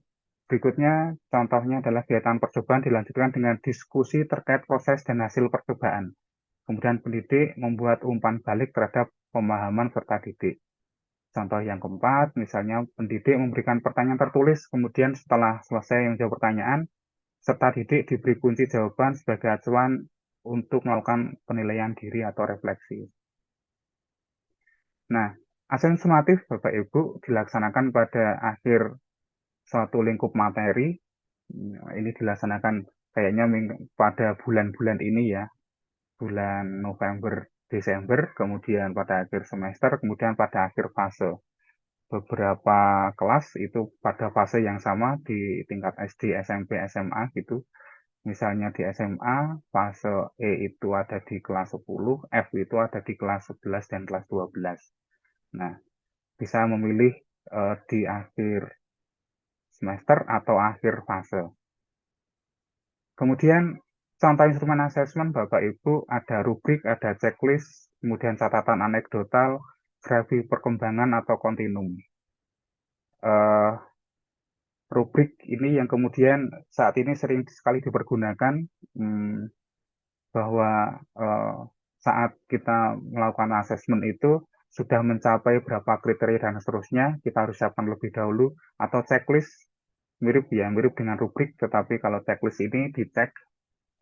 berikutnya contohnya adalah kegiatan percobaan dilanjutkan dengan diskusi terkait proses dan hasil percobaan. Kemudian pendidik membuat umpan balik terhadap pemahaman peserta didik. Contoh yang keempat, misalnya pendidik memberikan pertanyaan tertulis, kemudian setelah selesai menjawab pertanyaan, peserta didik diberi kunci jawaban sebagai acuan untuk melakukan penilaian diri atau refleksi. Nah, asesmen sumatif Bapak Ibu dilaksanakan pada akhir suatu lingkup materi. Ini dilaksanakan kayaknya pada bulan-bulan ini ya, bulan November, Desember, kemudian pada akhir semester, kemudian pada akhir fase. Beberapa kelas itu pada fase yang sama di tingkat SD, SMP, SMA gitu. Misalnya di SMA, fase E itu ada di kelas 10, F itu ada di kelas 11 dan kelas 12. Nah, bisa memilih di akhir semester atau akhir fase. Kemudian contoh instrumen asesmen Bapak Ibu ada rubrik, ada checklist, kemudian catatan anekdotal, grafik perkembangan atau kontinum. Rubrik ini yang kemudian saat ini sering sekali dipergunakan bahwa saat kita melakukan asesmen itu sudah mencapai berapa kriteria dan seterusnya, kita harus siapkan lebih dahulu, atau checklist mirip dengan rubrik, tetapi kalau checklist ini dicek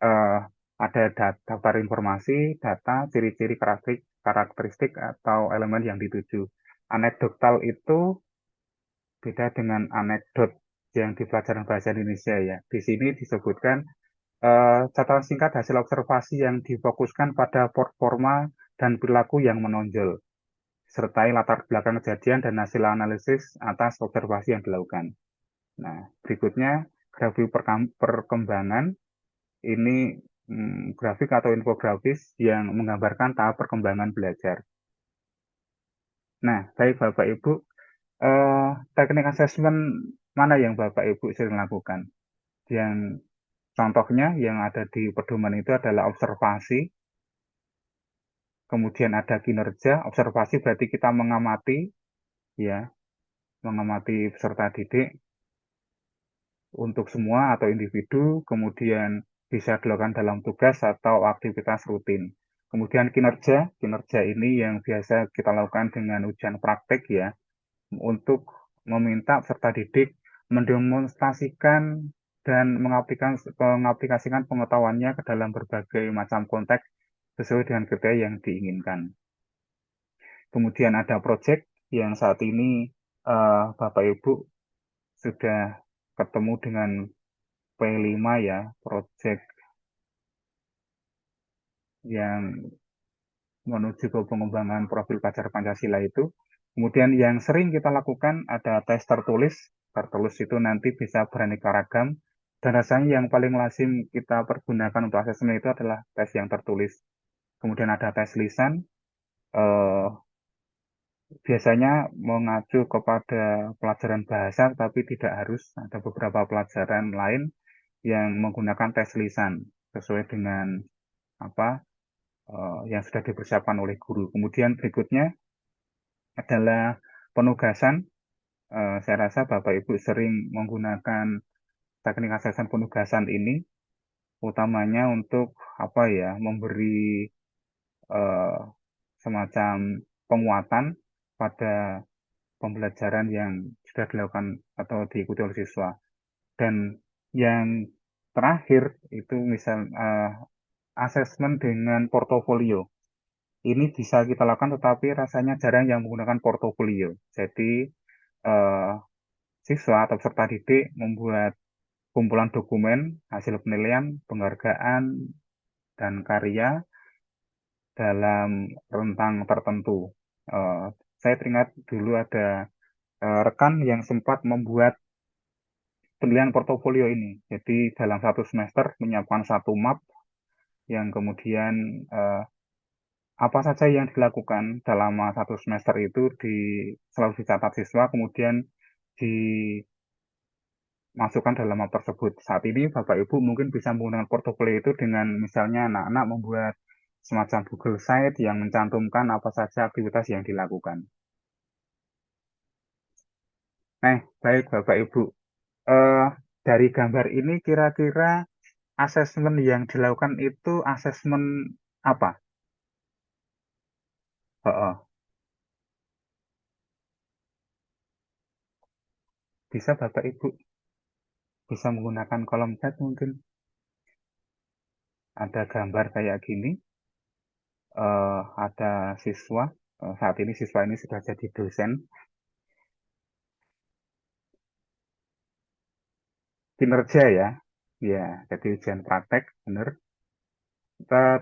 ada daftar informasi, data, ciri-ciri karakteristik atau elemen yang dituju. Anekdotal itu beda dengan anekdot yang di pelajaran bahasa Indonesia ya. Di sini disebutkan catatan singkat hasil observasi yang difokuskan pada performa dan perilaku yang menonjol, sertai latar belakang kejadian dan hasil analisis atas observasi yang dilakukan. Nah, berikutnya grafik perkembangan ini grafik atau infografis yang menggambarkan tahap perkembangan belajar. Nah, baik Bapak Ibu, teknik asesmen mana yang Bapak Ibu sering lakukan? Yang contohnya yang ada di pedoman itu adalah observasi, kemudian ada kinerja. Observasi berarti kita mengamati, ya, mengamati peserta didik untuk semua atau individu, kemudian bisa dilakukan dalam tugas atau aktivitas rutin. Kemudian kinerja ini yang biasa kita lakukan dengan ujian praktek ya, untuk meminta peserta didik mendemonstrasikan dan mengaplikasikan pengetahuannya ke dalam berbagai macam konteks sesuai dengan kriteria yang diinginkan. Kemudian ada proyek yang saat ini Bapak Ibu sudah ketemu dengan P5 ya, proyek yang menuju ke pengembangan profil pelajar Pancasila itu. Kemudian yang sering kita lakukan ada tes tertulis. Tertulis itu nanti bisa beraneka ragam. Dan rasanya yang paling lazim kita pergunakan untuk asesmen itu adalah tes yang tertulis. Kemudian ada tes lisan. Biasanya mengacu kepada pelajaran bahasa, tapi tidak harus. Ada beberapa pelajaran lain yang menggunakan tes lisan sesuai dengan apa yang sudah dipersiapkan oleh guru. Kemudian berikutnya adalah penugasan. Saya rasa Bapak Ibu sering menggunakan teknik asesmen penugasan ini, utamanya untuk memberi semacam penguatan pada pembelajaran yang sudah dilakukan atau diikuti oleh siswa. Dan yang terakhir itu misal asesmen dengan portofolio. Ini bisa kita lakukan tetapi rasanya jarang yang menggunakan portofolio. Jadi siswa atau peserta didik membuat kumpulan dokumen, hasil penilaian, penghargaan, dan karya dalam rentang tertentu. Saya teringat dulu ada rekan yang sempat membuat penilaian portofolio ini. Jadi dalam satu semester menyiapkan satu map yang kemudian apa saja yang dilakukan selama 1 semester itu selalu dicatat siswa, kemudian dimasukkan dalam map tersebut. Saat ini Bapak Ibu mungkin bisa menggunakan portofolio itu dengan misalnya anak-anak membuat semacam Google Site yang mencantumkan apa saja aktivitas yang dilakukan. Nah, baik Bapak Ibu. Dari gambar ini kira-kira asesmen yang dilakukan itu asesmen apa? Heeh. Bisa Bapak Ibu bisa menggunakan kolom chat mungkin. Ada gambar kayak gini, ada siswa, saat ini siswa ini sudah jadi dosen, kinerja ya, ya jadi ujian praktek, benar.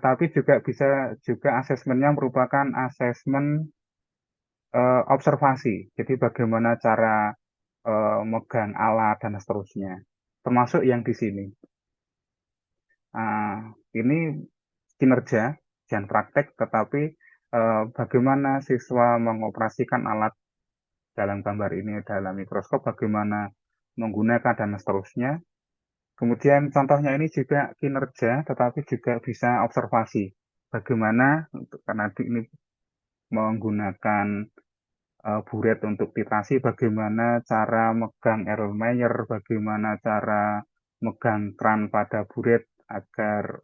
Tapi juga bisa juga asesmennya merupakan asesmen observasi, jadi bagaimana cara megang alat dan seterusnya, termasuk yang di sini. Ini kinerja, ujian praktek, tetapi bagaimana siswa mengoperasikan alat dalam gambar ini dalam mikroskop, bagaimana menggunakan dan seterusnya. Kemudian contohnya ini juga kinerja, tetapi juga bisa observasi. Bagaimana, karena ini menggunakan buret untuk titrasi, bagaimana cara megang Erlenmeyer, bagaimana cara megang kran pada buret agar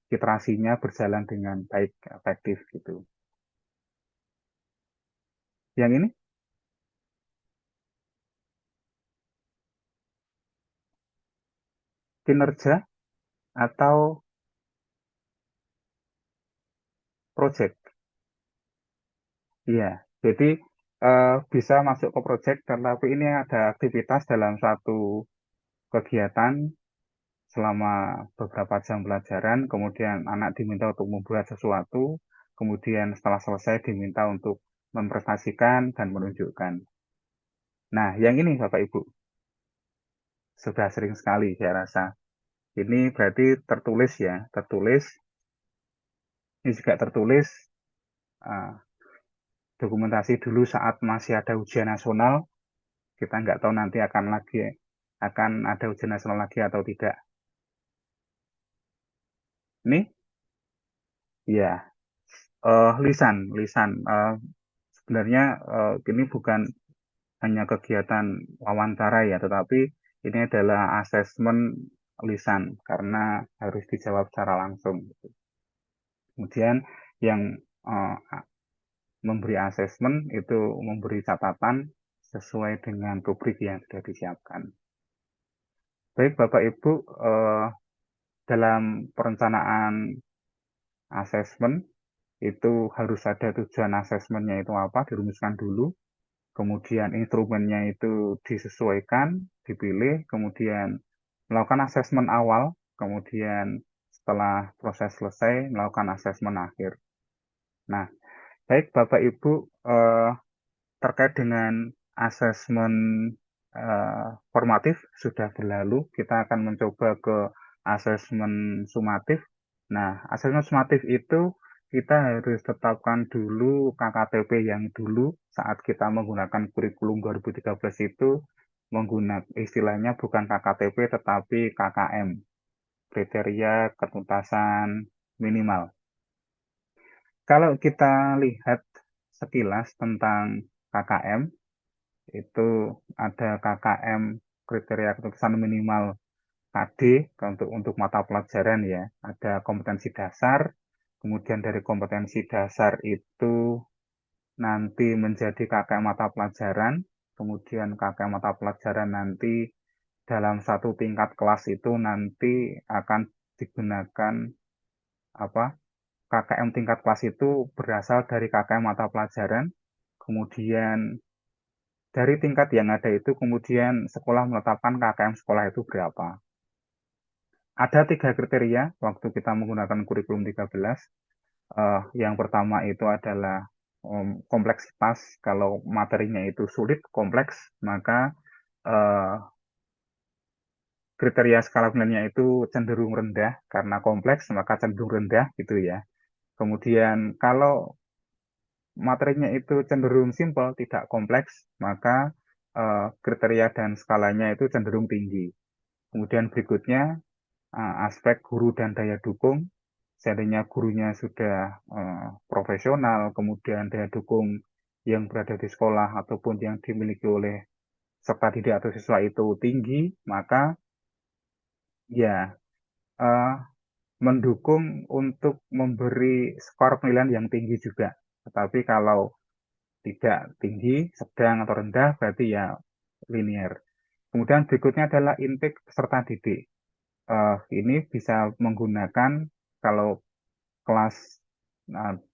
titrasinya berjalan dengan baik, efektif gitu. Yang ini kinerja atau project. Iya, jadi bisa masuk ke project, tetapi ini ada aktivitas dalam satu kegiatan selama beberapa jam pelajaran, kemudian anak diminta untuk membuat sesuatu, kemudian setelah selesai diminta untuk mempresentasikan dan menunjukkan. Nah, yang ini Bapak Ibu, sudah sering sekali saya rasa. Ini berarti tertulis ya, tertulis. Ini juga tertulis dokumentasi dulu saat masih ada ujian nasional. Kita nggak tahu nanti akan ada ujian nasional lagi atau tidak. Ini, ya, lisan. Sebenarnya ini bukan hanya kegiatan wawancara ya, tetapi ini adalah asesmen lisan karena harus dijawab secara langsung. Kemudian yang memberi asesmen itu memberi catatan sesuai dengan rubrik yang sudah disiapkan. Baik Bapak Ibu, dalam perencanaan asesmen itu harus ada tujuan asesmennya itu apa, dirumuskan dulu. Kemudian instrumennya itu disesuaikan, dipilih, kemudian melakukan asesmen awal, kemudian setelah proses selesai melakukan asesmen akhir. Nah, baik Bapak Ibu, terkait dengan asesmen formatif sudah berlalu, kita akan mencoba ke asesmen sumatif. Nah, asesmen sumatif itu kita harus tetapkan dulu KKTP yang dulu saat kita menggunakan kurikulum 2013 itu menggunakan istilahnya bukan KKTP tetapi KKM, kriteria ketuntasan minimal. Kalau kita lihat sekilas tentang KKM, itu ada KKM kriteria ketuntasan minimal KD untuk mata pelajaran ya. Ada kompetensi dasar, kemudian dari kompetensi dasar itu nanti menjadi KKM mata pelajaran, kemudian KKM mata pelajaran nanti dalam satu tingkat kelas itu nanti akan digunakan apa? KKM tingkat kelas itu berasal dari KKM mata pelajaran, kemudian dari tingkat yang ada itu kemudian sekolah menetapkan KKM sekolah itu berapa. Ada 3 kriteria waktu kita menggunakan kurikulum 13. Yang pertama itu adalah kompleksitas. Kalau materinya itu sulit, kompleks, maka kriteria skala penilaiannya itu cenderung rendah. Karena kompleks, maka cenderung rendah gitu ya. Kemudian kalau materinya itu cenderung simpel, tidak kompleks, maka kriteria dan skalanya itu cenderung tinggi. Kemudian berikutnya aspek guru dan daya dukung. Seandainya gurunya sudah profesional, kemudian daya dukung yang berada di sekolah ataupun yang dimiliki oleh peserta didik atau siswa itu tinggi, maka ya eh, mendukung untuk memberi skor penilaian yang tinggi juga. Tetapi kalau tidak tinggi, sedang atau rendah, berarti ya linear. Kemudian berikutnya adalah intake peserta didik. Ini bisa menggunakan kalau kelas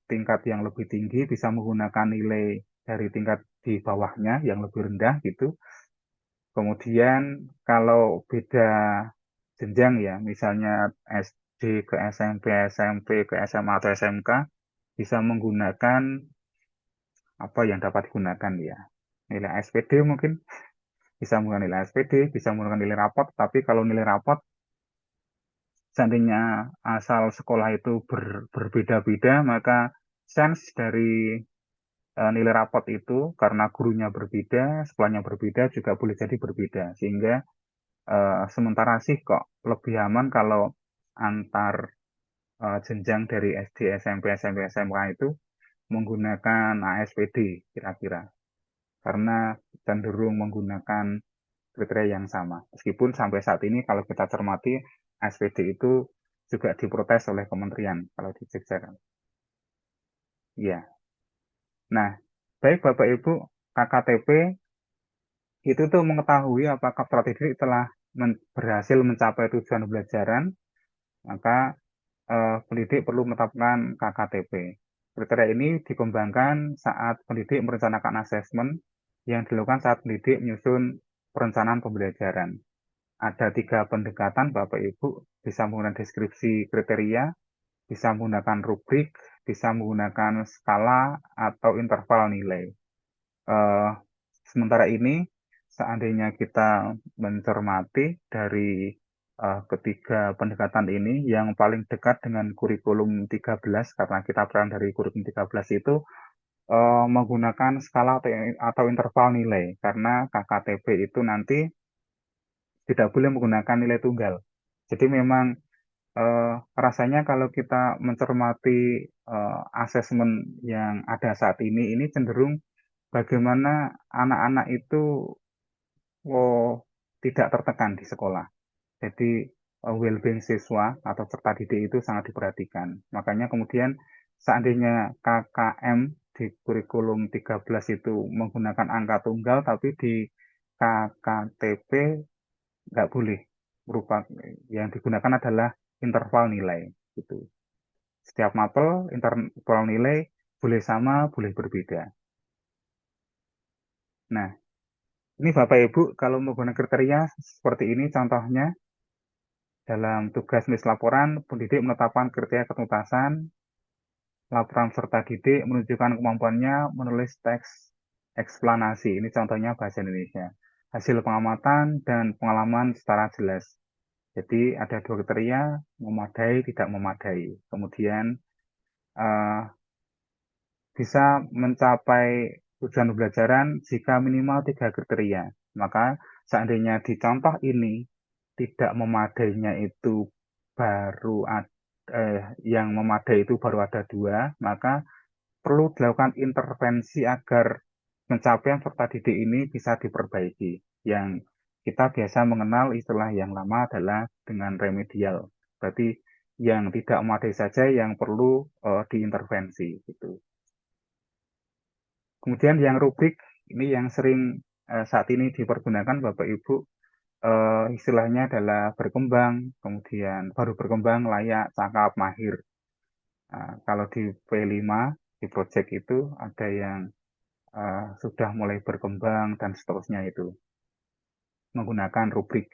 tingkat yang lebih tinggi bisa menggunakan nilai dari tingkat di bawahnya yang lebih rendah gitu. Kemudian kalau beda jenjang ya, misalnya SD ke SMP, SMP ke SMA atau SMK, bisa menggunakan apa yang dapat digunakan ya. Nilai SPD mungkin, bisa menggunakan nilai SPD, bisa menggunakan nilai rapot, tapi kalau nilai rapot, seandainya asal sekolah itu berbeda-beda, maka sense dari nilai rapot itu karena gurunya berbeda, sekolahnya berbeda, juga boleh jadi berbeda. Sehingga sementara sih kok lebih aman kalau antar jenjang dari SD, SMP, SMP, SMK itu menggunakan ASPD kira-kira. Karena cenderung menggunakan kriteria yang sama. Meskipun sampai saat ini kalau kita cermati ASPD itu juga diprotes oleh kementerian kalau di Jogja kan. Iya. Nah, baik Bapak Ibu, KKTP itu tuh mengetahui apakah strategi telah berhasil mencapai tujuan pembelajaran, maka pendidik perlu menetapkan KKTP. Kriteria ini dikembangkan saat pendidik merencanakan asesmen yang dilakukan saat pendidik menyusun perencanaan pembelajaran. Ada 3 pendekatan Bapak Ibu, bisa menggunakan deskripsi kriteria, bisa menggunakan rubrik, bisa menggunakan skala atau interval nilai. Sementara ini, seandainya kita mencermati dari ketiga pendekatan ini, yang paling dekat dengan kurikulum 13, karena kita berasal dari kurikulum 13 itu, menggunakan skala atau interval nilai, karena KKTP itu nanti tidak boleh menggunakan nilai tunggal. Jadi memang rasanya kalau kita mencermati asesmen yang ada saat ini cenderung bagaimana anak-anak itu tidak tertekan di sekolah. Jadi well-being siswa atau peserta didik itu sangat diperhatikan. Makanya kemudian seandainya KKM di kurikulum 13 itu menggunakan angka tunggal, tapi di KKTP nggak boleh. Yang digunakan adalah interval nilai. Gitu. Setiap mapel interval nilai boleh sama, boleh berbeda. Nah, ini Bapak Ibu kalau menggunakan kriteria seperti ini contohnya dalam tugas menulis laporan, pendidik menetapkan kriteria ketuntasan, laporan peserta didik menunjukkan kemampuannya menulis teks eksplanasi. Ini contohnya bahasa Indonesia. Hasil pengamatan dan pengalaman secara jelas. Jadi ada 2 kriteria, memadai, tidak memadai. Kemudian bisa mencapai tujuan pembelajaran jika minimal 3 kriteria. Maka seandainya di contoh ini tidak memadainya itu yang memadai itu baru ada 2, maka perlu dilakukan intervensi agar pencapaian peserta didik ini bisa diperbaiki. Yang kita biasa mengenal istilah yang lama adalah dengan remedial. Berarti yang tidak memadai saja yang perlu diintervensi gitu. Kemudian yang rubrik ini yang sering saat ini dipergunakan Bapak Ibu, istilahnya adalah berkembang, kemudian baru berkembang, layak, cakap, mahir. Kalau di P5 di project itu ada yang sudah mulai berkembang dan seterusnya itu menggunakan rubrik.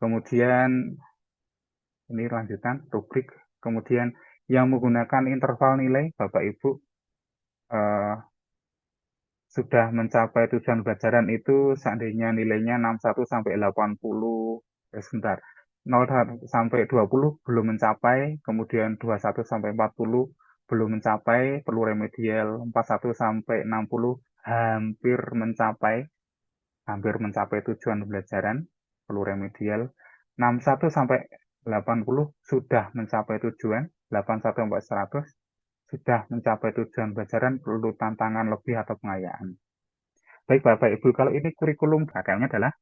Kemudian ini lanjutan rubrik. Kemudian yang menggunakan interval nilai Bapak Ibu sudah mencapai tujuan pelajaran itu seandainya nilainya 61 sampai 80, sebentar. 0 sampai 20 belum mencapai, kemudian 21 sampai 40 belum mencapai, perlu remedial, 41 sampai 60 hampir mencapai tujuan pembelajaran, perlu remedial, 61 sampai 80 sudah mencapai tujuan, 81 sampai 100 sudah mencapai tujuan pembelajaran, perlu tantangan lebih atau pengayaan. Baik Bapak Ibu, kalau ini kurikulum KKM-nya adalah,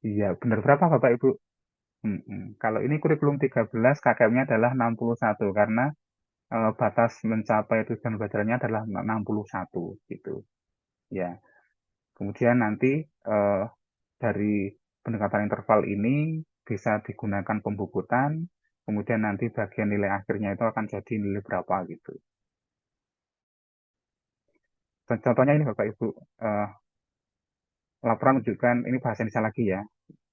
iya benar berapa Bapak Ibu? Kalau ini kurikulum 13, KKM-nya adalah 61 karena batas mencapai tujuan pembelajarannya adalah 61 gitu. Ya. Kemudian nanti dari pendekatan interval ini bisa digunakan pembukutan, kemudian nanti bagian nilai akhirnya itu akan jadi nilai berapa gitu. Contohnya ini Bapak Ibu, laporan menunjukkan, ini bahasa Indonesia lagi ya,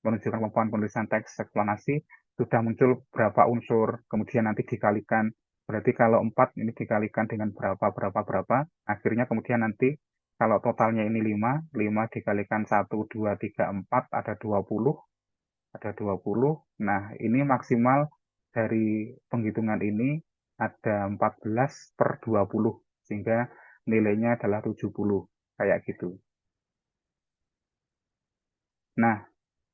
menunjukkan kemampuan penulisan teks eksplanasi, sudah muncul berapa unsur, kemudian nanti dikalikan, berarti kalau 4 ini dikalikan dengan berapa, akhirnya kemudian nanti kalau totalnya ini 5 dikalikan 1, 2, 3, 4, ada 20, nah ini maksimal dari penghitungan ini ada 14/20, sehingga nilainya adalah 70, kayak gitu. Nah,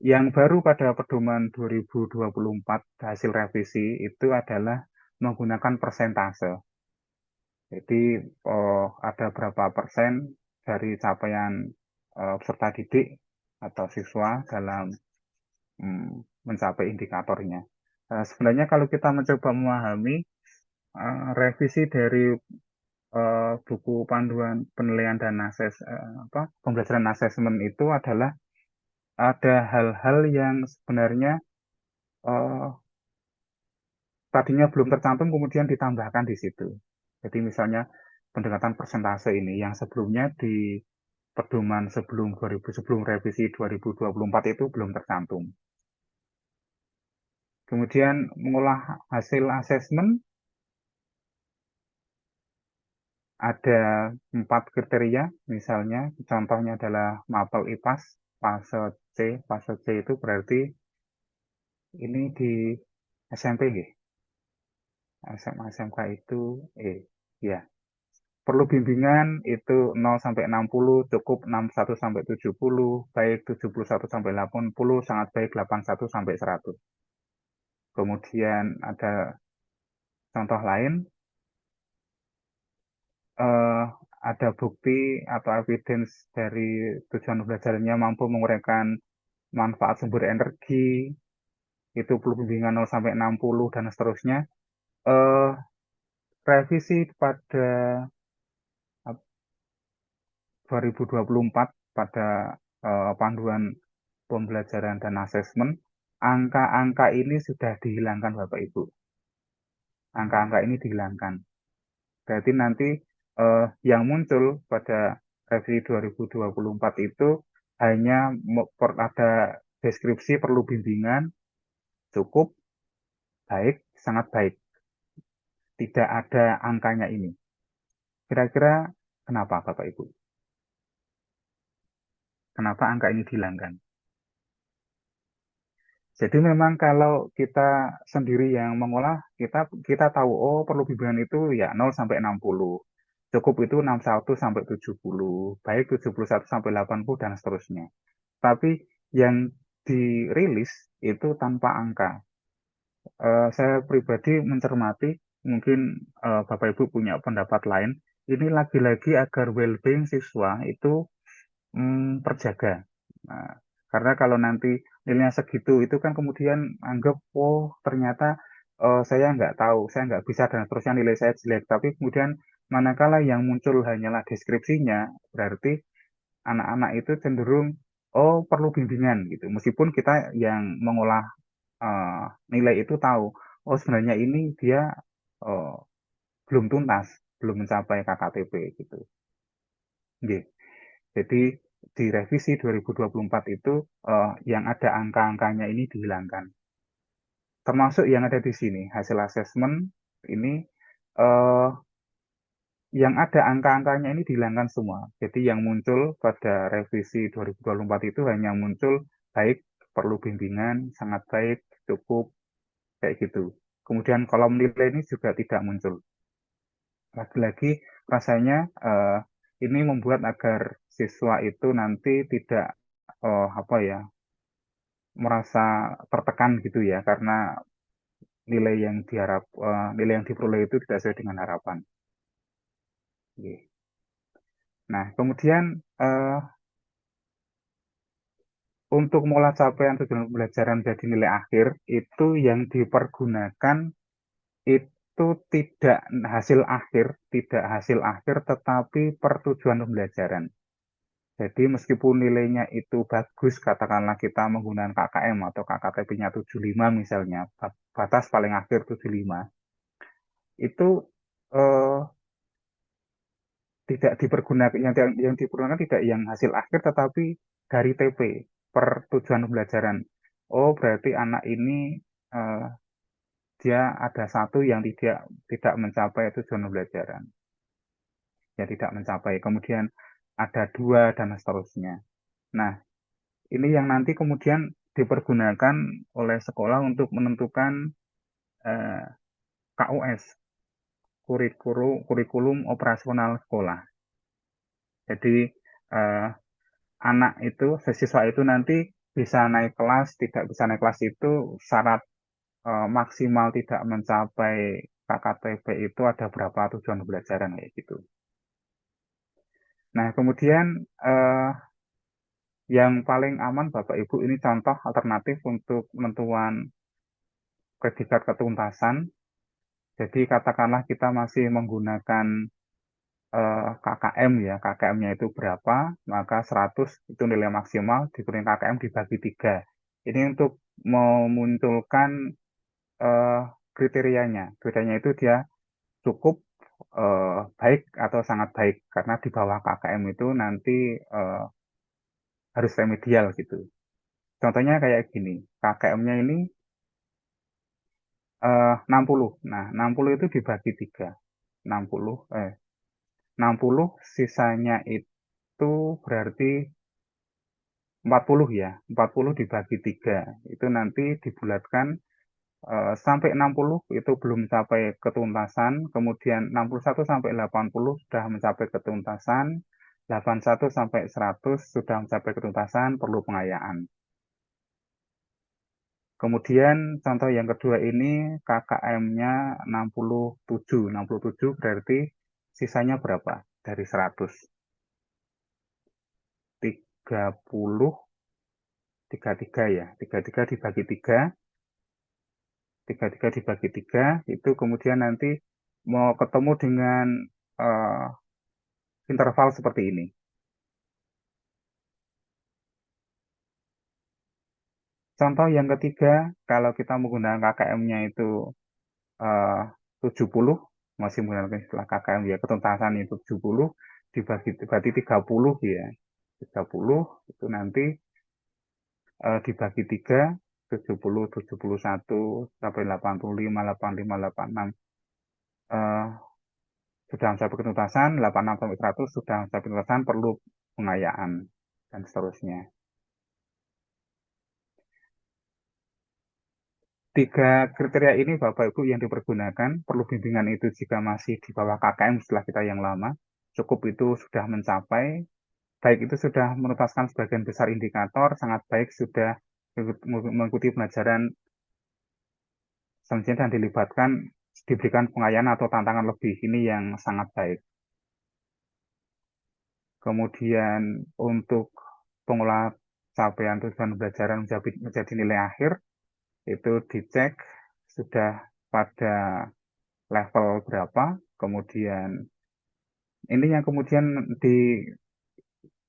yang baru pada pedoman 2024 hasil revisi itu adalah menggunakan persentase. Jadi ada berapa persen dari capaian peserta didik atau siswa dalam mencapai indikatornya. Sebenarnya kalau kita mencoba memahami revisi dari buku panduan penilaian dan pembelajaran asesmen itu adalah ada hal-hal yang sebenarnya tadinya belum tercantum kemudian ditambahkan di situ. Jadi misalnya pendekatan persentase ini yang sebelumnya di pedoman sebelum revisi 2024 itu belum tercantum. Kemudian mengolah hasil asesmen ada 4 kriteria, misalnya contohnya adalah MAPEL IPAS, fase C itu berarti ini di SMP ya. SMA SMK itu ya. Perlu bimbingan itu 0 sampai 60, cukup 61 sampai 70, baik 71 sampai 80, sangat baik 81 sampai 100. Kemudian ada contoh lain, ada bukti atau evidence dari tujuan belajarnya mampu menguraikan manfaat sumber energi, itu perlu bimbingan 0 sampai 60 dan seterusnya. Revisi pada 2024 pada panduan pembelajaran dan asesmen, angka-angka ini sudah dihilangkan Bapak Ibu. Angka-angka ini dihilangkan. Berarti nanti yang muncul pada revisi 2024 itu hanya ada deskripsi perlu bimbingan, cukup, baik, sangat baik. Tidak ada angkanya ini. Kira-kira kenapa Bapak Ibu? Kenapa angka ini dihilangkan? Jadi memang kalau kita sendiri yang mengolah, kita tahu, oh perlu bimbingan itu ya 0 sampai 60. Cukup itu 61 sampai 70, baik 71 sampai 80 dan seterusnya. Tapi yang dirilis itu tanpa angka. Saya pribadi mencermati, mungkin Bapak Ibu punya pendapat lain, ini lagi-lagi agar well-being siswa itu terjaga. Nah, karena kalau nanti nilainya segitu, itu kan kemudian anggap, oh ternyata saya nggak tahu, saya nggak bisa dan seterusnya nilai saya jelek. Tapi kemudian manakala yang muncul hanyalah deskripsinya, berarti anak-anak itu cenderung, oh perlu bimbingan gitu. Meskipun kita yang mengolah nilai itu tahu, oh sebenarnya ini dia belum tuntas, belum mencapai KKTP gitu. Gitu. Jadi di revisi 2024 itu yang ada angka-angkanya ini dihilangkan. Termasuk yang ada di sini, hasil asesmen ini yang ada angka-angkanya ini dihilangkan semua. Jadi yang muncul pada revisi 2024 itu hanya muncul baik, perlu bimbingan, sangat baik, cukup, kayak gitu. Kemudian kolom nilai ini juga tidak muncul. Lagi-lagi rasanya ini membuat agar siswa itu nanti tidak apa ya, merasa tertekan gitu ya, karena nilai yang diperoleh itu tidak sesuai dengan harapan. Oke. Nah, kemudian untuk mengolah capaian tujuan pembelajaran jadi nilai akhir itu yang dipergunakan itu tidak hasil akhir, tetapi pertujuan pembelajaran. Jadi meskipun nilainya itu bagus, katakanlah kita menggunakan KKM atau KKTP-nya 75 misalnya, batas paling akhir 75, itu eh, tidak dipergunakan, yang dipergunakan tidak yang hasil akhir, tetapi dari TP, per tujuan pembelajaran. Oh, berarti anak ini eh, dia ada satu yang tidak mencapai tujuan pembelajaran, ya tidak mencapai. Kemudian ada dua dan seterusnya. Nah, ini yang nanti kemudian dipergunakan oleh sekolah untuk menentukan KOS, kurikulum operasional sekolah. Jadi anak itu, siswa itu nanti bisa naik kelas, tidak bisa naik kelas itu syarat maksimal tidak mencapai KKTP itu ada berapa tujuan pembelajaran kayak gitu. Nah, kemudian yang paling aman Bapak Ibu ini contoh alternatif untuk penentuan predikat ketuntasan. Jadi katakanlah kita masih menggunakan KKM ya, KKM-nya itu berapa, maka 100 itu nilai maksimal, dikurangi KKM dibagi 3. Ini untuk memunculkan kriterianya. Kriterianya itu dia cukup, baik atau sangat baik, karena di bawah KKM itu nanti harus remedial gitu. Contohnya kayak gini, KKM-nya ini 60. Nah, 60 itu dibagi 3. 60 sisanya itu berarti 40 ya. 40 dibagi 3. Itu nanti dibulatkan sampai 60 itu belum mencapai ketuntasan, kemudian 61 sampai 80 sudah mencapai ketuntasan, 81 sampai 100 sudah mencapai ketuntasan, perlu pengayaan. Kemudian contoh yang kedua ini KKM-nya 67. 67 berarti sisanya berapa dari 100? 30, 33 ya. 33 dibagi 3, 33 dibagi 3, itu kemudian nanti mau ketemu dengan interval seperti ini. Contoh yang ketiga, kalau kita menggunakan KKM-nya itu 70, masih menggunakan istilah KKM ya, ketuntasan itu 70, dibagi berarti 30 ya. 30 itu nanti dibagi 3, 70, 71, sampai 85, 85, 86, sudah mencapai ketuntasan, 86 sampai 100 sudah mencapai ketuntasan, perlu pengayaan, dan seterusnya. 3 kriteria ini Bapak Ibu yang dipergunakan, perlu bimbingan itu jika masih di bawah KKM setelah kita yang lama, cukup itu sudah mencapai, baik itu sudah menuntaskan sebagian besar indikator, sangat baik sudah mengikuti pelajaran dan diberikan pengayaan atau tantangan lebih, ini yang sangat baik. Kemudian untuk pengolah capaian tujuan pembelajaran menjadi nilai akhir, itu dicek sudah pada level berapa, kemudian ini yang kemudian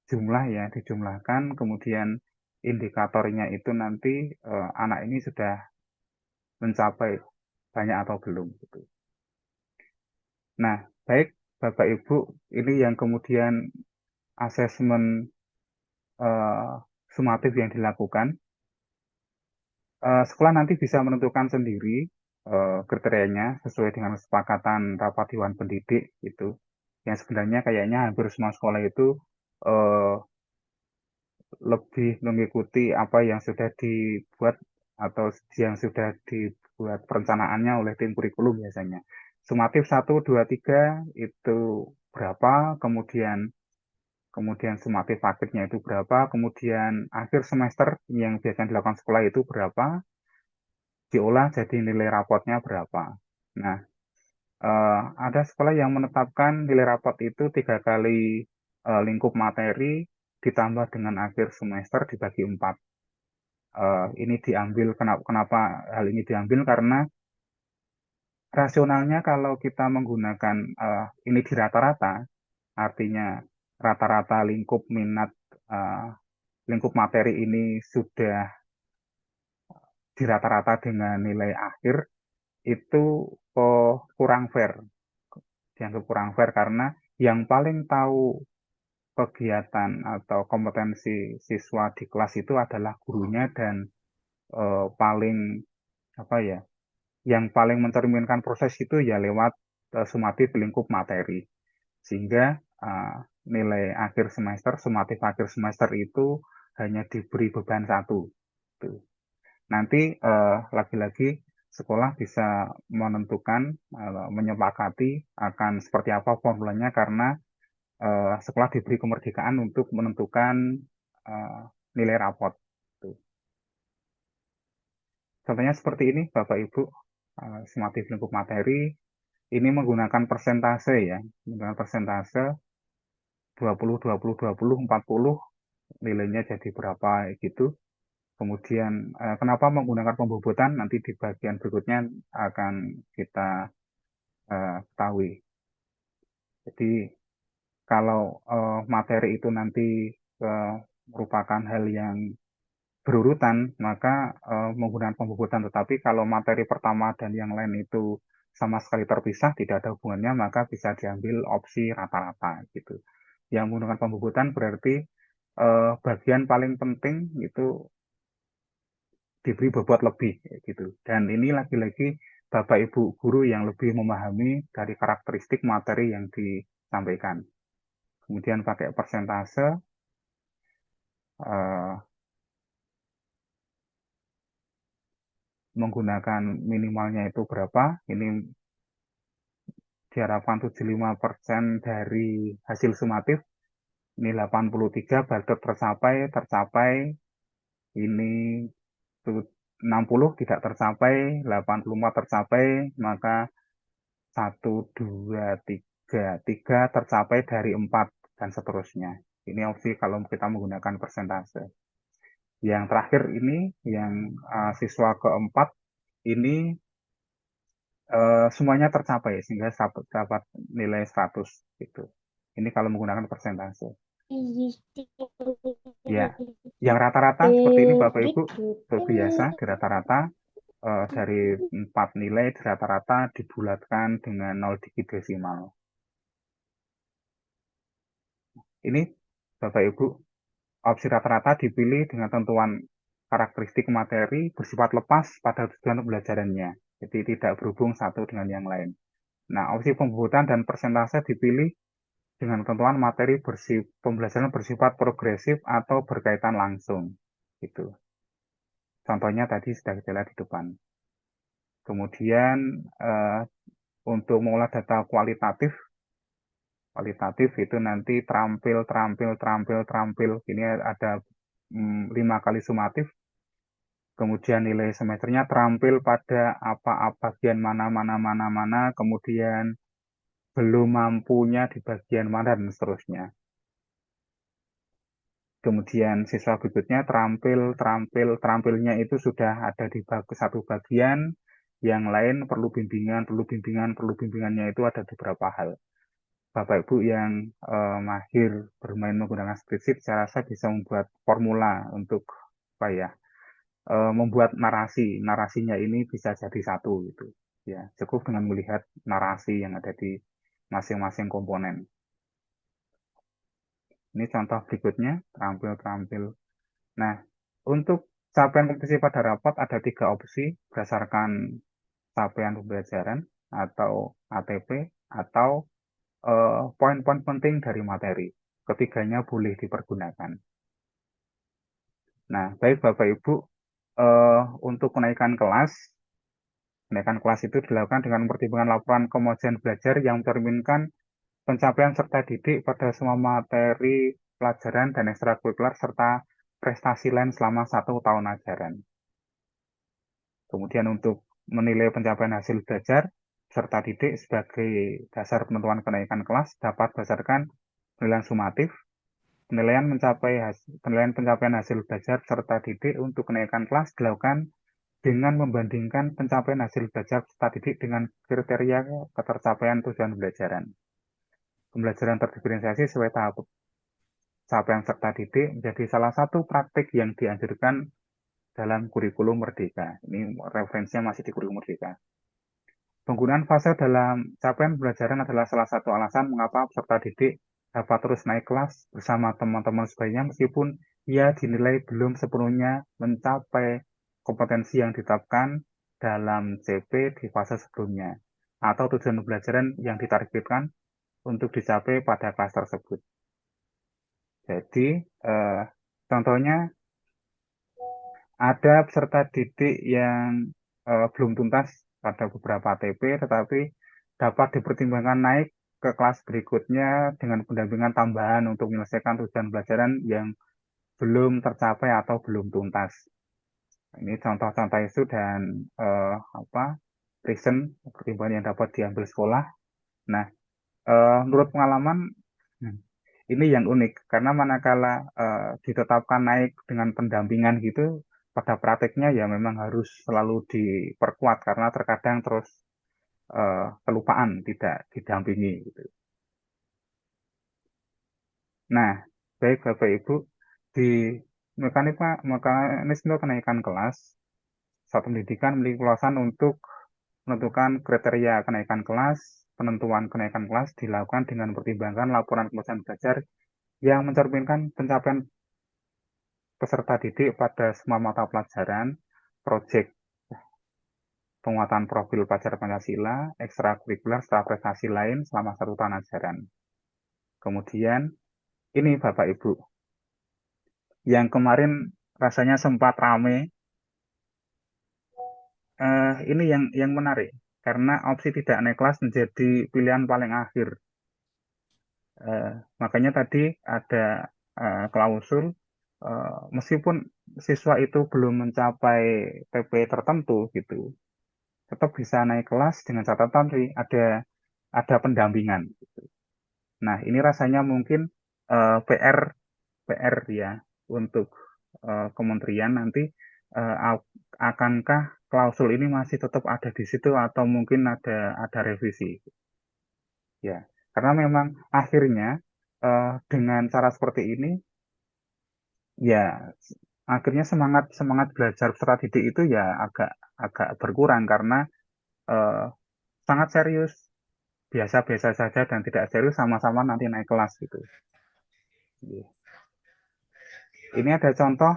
dijumlahkan, kemudian indikatornya itu nanti anak ini sudah mencapai banyak atau belum gitu. Nah, baik Bapak Ibu, ini yang kemudian asesmen sumatif yang dilakukan. Sekolah nanti bisa menentukan sendiri kriterianya sesuai dengan kesepakatan rapat dewan pendidik itu. yang sebenarnya kayaknya hampir semua sekolah itu eh, lebih mengikuti apa yang sudah dibuat atau yang sudah dibuat perencanaannya oleh tim kurikulum biasanya. Sumatif 1, 2, 3 itu berapa, kemudian sumatif akhirnya itu berapa, kemudian akhir semester yang biasanya dilakukan sekolah itu berapa, diolah jadi nilai rapotnya berapa. Nah, ada sekolah yang menetapkan nilai rapot itu 3 kali lingkup materi ditambah dengan akhir semester dibagi 4. Ini diambil, kenapa hal ini diambil, karena rasionalnya kalau kita menggunakan ini di rata-rata, artinya rata-rata lingkup minat, lingkup materi ini sudah di rata-rata dengan nilai akhir, itu kurang fair, dianggap kurang fair karena yang paling tahu kegiatan atau kompetensi siswa di kelas itu adalah gurunya, dan paling apa ya, yang paling mencerminkan proses itu ya lewat sumatif lingkup materi, sehingga nilai akhir semester, sumatif akhir semester itu hanya diberi beban 1. Tuh. Nanti lagi-lagi sekolah bisa menentukan, menyepakati akan seperti apa formulanya, karena sekolah diberi kemerdekaan untuk menentukan nilai rapot. Tuh. Contohnya seperti ini, Bapak Ibu, sumatif lingkup materi ini menggunakan persentase ya, menggunakan persentase 20, 20, 20, 40, nilainya jadi berapa gitu. Kemudian kenapa menggunakan pembobotan, nanti di bagian berikutnya akan kita ketahui. Jadi kalau materi itu nanti merupakan hal yang berurutan, maka menggunakan pembobotan. Tetapi kalau materi pertama dan yang lain itu sama sekali terpisah, tidak ada hubungannya, maka bisa diambil opsi rata-rata gitu. Yang menggunakan pembobotan berarti bagian paling penting itu diberi bobot lebih gitu. Dan ini lagi-lagi Bapak Ibu guru yang lebih memahami dari karakteristik materi yang disampaikan. Kemudian pakai persentase, menggunakan minimalnya itu berapa, ini diharapkan 75% dari hasil sumatif, ini 83 baru tercapai, ini 60 tidak tercapai, 85 tercapai, maka 1, 2, 3 tercapai dari 4, dan seterusnya. Ini opsi kalau kita menggunakan persentase. Yang terakhir ini, yang siswa keempat, ini semuanya tercapai sehingga dapat nilai 100 gitu. Ini kalau menggunakan persentase. Ya, yang rata-rata seperti ini Bapak Ibu, biasa di rata-rata dari 4 nilai di rata-rata dibulatkan dengan 0 digit desimal. Ini Bapak Ibu, opsi rata-rata dipilih dengan tentuan karakteristik materi bersifat lepas pada tujuan pembelajarannya. Jadi tidak berhubung satu dengan yang lain. Nah, opsi pembobotan dan persentase dipilih dengan ketentuan materi pembelajaran bersifat progresif atau berkaitan langsung. Gitu. Contohnya tadi sudah kita lihat di depan. Kemudian untuk mengolah data kualitatif itu nanti terampil. Ini ada 5 kali sumatif. Kemudian nilai semesternya terampil pada apa bagian mana, kemudian belum mampunya di bagian mana, dan seterusnya. Kemudian siswa berikutnya terampilnya itu sudah ada di satu bagian, yang lain perlu bimbingannya itu ada beberapa hal. Bapak Ibu yang mahir bermain menggunakan spreadsheet, saya rasa bisa membuat formula untuk apa ya, membuat narasinya ini bisa jadi satu gitu. Ya, cukup dengan melihat narasi yang ada di masing-masing komponen. Ini contoh berikutnya, terampil. Nah, untuk capaian kompetisi pada rapat ada 3 opsi berdasarkan capaian pembelajaran atau ATP, atau poin-poin penting dari materi. Ketiganya boleh dipergunakan. Nah, baik Bapak Ibu, untuk kenaikan kelas itu dilakukan dengan mempertimbangkan laporan kemajuan belajar yang mencerminkan pencapaian serta didik pada semua materi pelajaran dan ekstrakurikuler serta prestasi lain selama 1 tahun ajaran. Kemudian untuk menilai pencapaian hasil belajar serta didik sebagai dasar penentuan kenaikan kelas dapat berdasarkan penilaian sumatif. Penilaian pencapaian hasil belajar serta didik untuk kenaikan kelas dilakukan dengan membandingkan pencapaian hasil belajar serta didik dengan kriteria ketercapaian tujuan pembelajaran. Pembelajaran terdiferensiasi sesuai tahap capaian serta didik menjadi salah satu praktik yang dianjurkan dalam kurikulum Merdeka. Ini referensinya masih di kurikulum Merdeka. Penggunaan fase dalam capaian pembelajaran adalah salah satu alasan mengapa peserta didik dapat terus naik kelas bersama teman-teman sebagainya meskipun ia dinilai belum sepenuhnya mencapai kompetensi yang ditetapkan dalam CP di fase sebelumnya atau tujuan pembelajaran yang ditargetkan untuk dicapai pada kelas tersebut. Jadi, contohnya ada peserta didik yang belum tuntas pada beberapa TP, tetapi dapat dipertimbangkan naik ke kelas berikutnya dengan pendampingan tambahan untuk menyelesaikan tujuan pelajaran yang belum tercapai atau belum tuntas. Ini contoh-contoh isu dan reason pertimbangan yang dapat diambil sekolah. Nah, menurut pengalaman ini yang unik karena manakala ditetapkan naik dengan pendampingan gitu, pada prakteknya ya memang harus selalu diperkuat karena terkadang terus kelupaan tidak didampingi gitu. Nah, baik Bapak Ibu, di mekanisme kenaikan kelas, satuan pendidikan memiliki keluasan untuk menentukan kriteria kenaikan kelas. Penentuan kenaikan kelas dilakukan dengan mempertimbangkan laporan kemajuan belajar yang mencerminkan pencapaian peserta didik pada semua mata pelajaran, proyek penguatan profil pelajar Pancasila, ekstrakurikuler serta prestasi lain selama 1 tahun ajaran. Kemudian, ini Bapak Ibu, yang kemarin rasanya sempat rame, ini yang menarik, karena opsi tidak naik kelas menjadi pilihan paling akhir. Makanya tadi ada klausul, meskipun siswa itu belum mencapai TP tertentu gitu, tetap bisa naik kelas dengan catatan ada pendampingan. Gitu. Nah, ini rasanya mungkin PR ya untuk kementerian nanti, akankah klausul ini masih tetap ada di situ atau mungkin ada revisi? Ya, karena memang akhirnya dengan cara seperti ini, ya akhirnya semangat belajar peserta didik itu ya agak berkurang karena sangat serius, biasa-biasa saja dan tidak serius sama-sama nanti naik kelas gitu. Ini ada contoh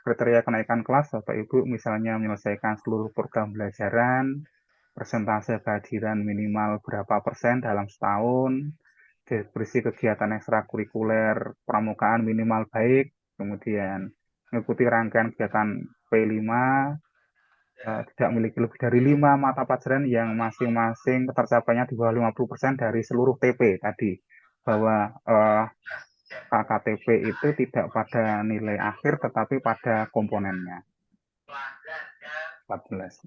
kriteria kenaikan kelas Bapak Ibu, misalnya menyelesaikan seluruh program pembelajaran, persentase kehadiran minimal berapa persen dalam setahun, berisi kegiatan ekstrakurikuler pramukaan minimal baik, kemudian mengikuti rangkaian kegiatan P5, tidak memiliki lebih dari 5 mata pelajaran yang masing-masing tercapainya di bawah 50% dari seluruh TP tadi, bahwa KKTP itu tidak pada nilai akhir tetapi pada komponennya. 14.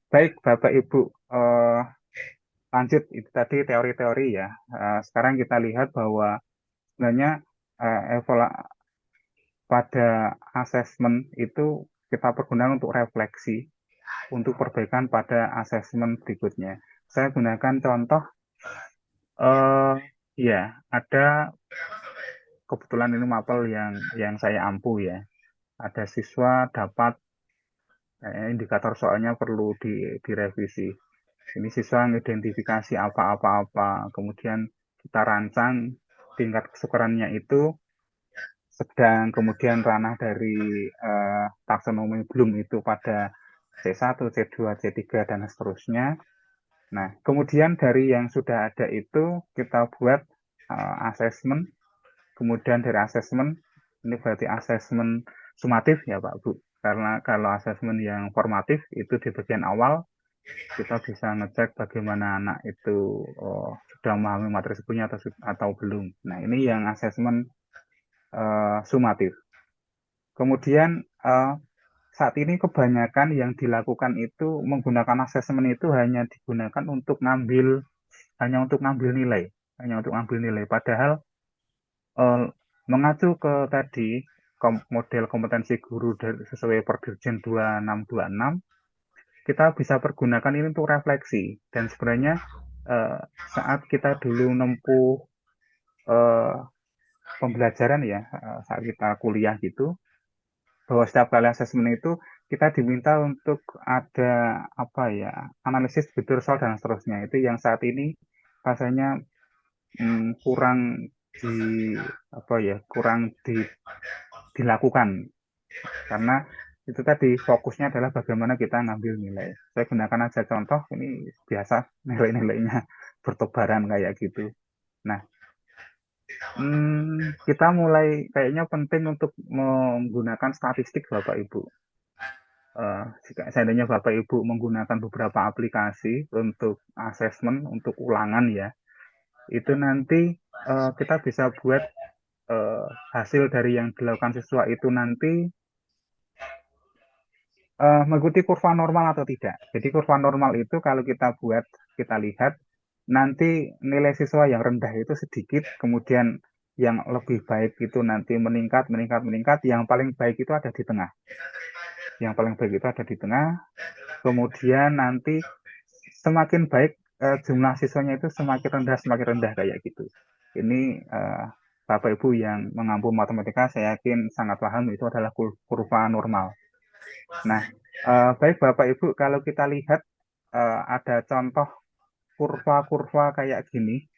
Baik Bapak Ibu, lanjut itu tadi teori-teori ya. Sekarang kita lihat bahwa sebenarnya pada asesmen itu kita pergunakan untuk refleksi, untuk perbaikan pada asesmen berikutnya. Saya gunakan contoh, ya ada kebetulan ini mapel yang saya ampu ya. Ada siswa dapat indikator soalnya perlu direvisi. Ini siswa mengidentifikasi apa-apa, kemudian kita rancang tingkat kesukarannya itu sedang, kemudian ranah dari taksonomi Bloom itu pada C1, C2, C3, dan seterusnya. Nah, kemudian dari yang sudah ada itu kita buat asesmen, kemudian dari asesmen, ini berarti asesmen sumatif ya Pak Bu, karena kalau asesmen yang formatif itu di bagian awal, kita bisa ngecek bagaimana anak itu sudah memahami materi sebelumnya atau belum. Nah, ini yang asesmen sumatif. Kemudian saat ini kebanyakan yang dilakukan itu menggunakan asesmen itu hanya digunakan untuk ngambil nilai, Padahal mengacu ke tadi model kompetensi guru sesuai Perdirjen 2626, kita bisa pergunakan ini untuk refleksi. Dan sebenarnya saat kita dulu menempuh pembelajaran ya, saat kita kuliah gitu, bahwa setiap kali asesmen itu kita diminta untuk ada analisis fitur soal dan seterusnya. Itu yang saat ini rasanya kurang dilakukan, karena itu tadi fokusnya adalah bagaimana kita ngambil nilai. Saya gunakan aja contoh, ini biasa nilai-nilainya bertebaran kayak gitu. Nah, kita mulai kayaknya penting untuk menggunakan statistik Bapak Ibu. Jika seandainya Bapak Ibu menggunakan beberapa aplikasi untuk asesmen, untuk ulangan ya, itu nanti kita bisa buat hasil dari yang dilakukan siswa itu nanti mengikuti kurva normal atau tidak. Jadi kurva normal itu kalau kita lihat, nanti nilai siswa yang rendah itu sedikit, kemudian yang lebih baik itu nanti meningkat, yang paling baik itu ada di tengah. Kemudian nanti semakin baik jumlah siswanya itu semakin rendah kayak gitu. Ini Bapak Ibu yang mengampu matematika, saya yakin sangat paham itu adalah kurva normal. Nah, baik Bapak Ibu, kalau kita lihat ada contoh kurva-kurva kayak gini,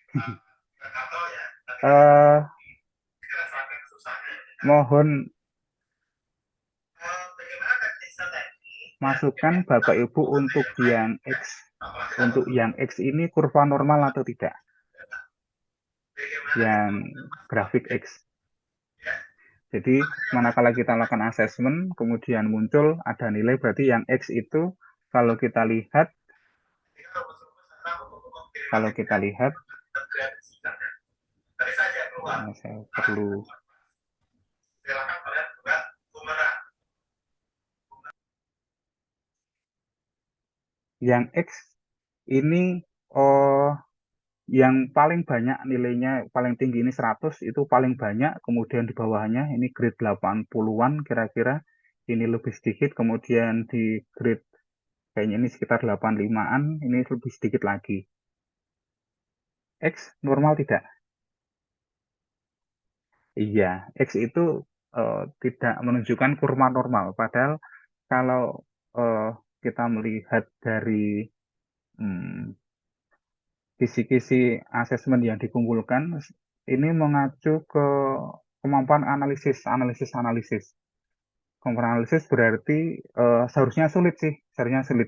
mohon masukkan Bapak Ibu untuk yang X. Untuk yang X ini kurva normal atau tidak? Yang grafik X. Jadi, manakala kita lakukan asesmen, kemudian muncul ada nilai, berarti yang X itu kalau kita lihat, saya perlu yang X ini yang paling banyak nilainya, paling tinggi ini 100, itu paling banyak, kemudian di bawahnya ini grade 80-an kira-kira, ini lebih sedikit, kemudian di grade kayaknya ini sekitar 85-an, ini lebih sedikit lagi. X normal tidak? Iya, X itu tidak menunjukkan kurva normal, padahal kalau kita melihat dari kisi-kisi asesmen yang dikumpulkan, ini mengacu ke kemampuan analisis. Kemampuan analisis berarti seharusnya sulit,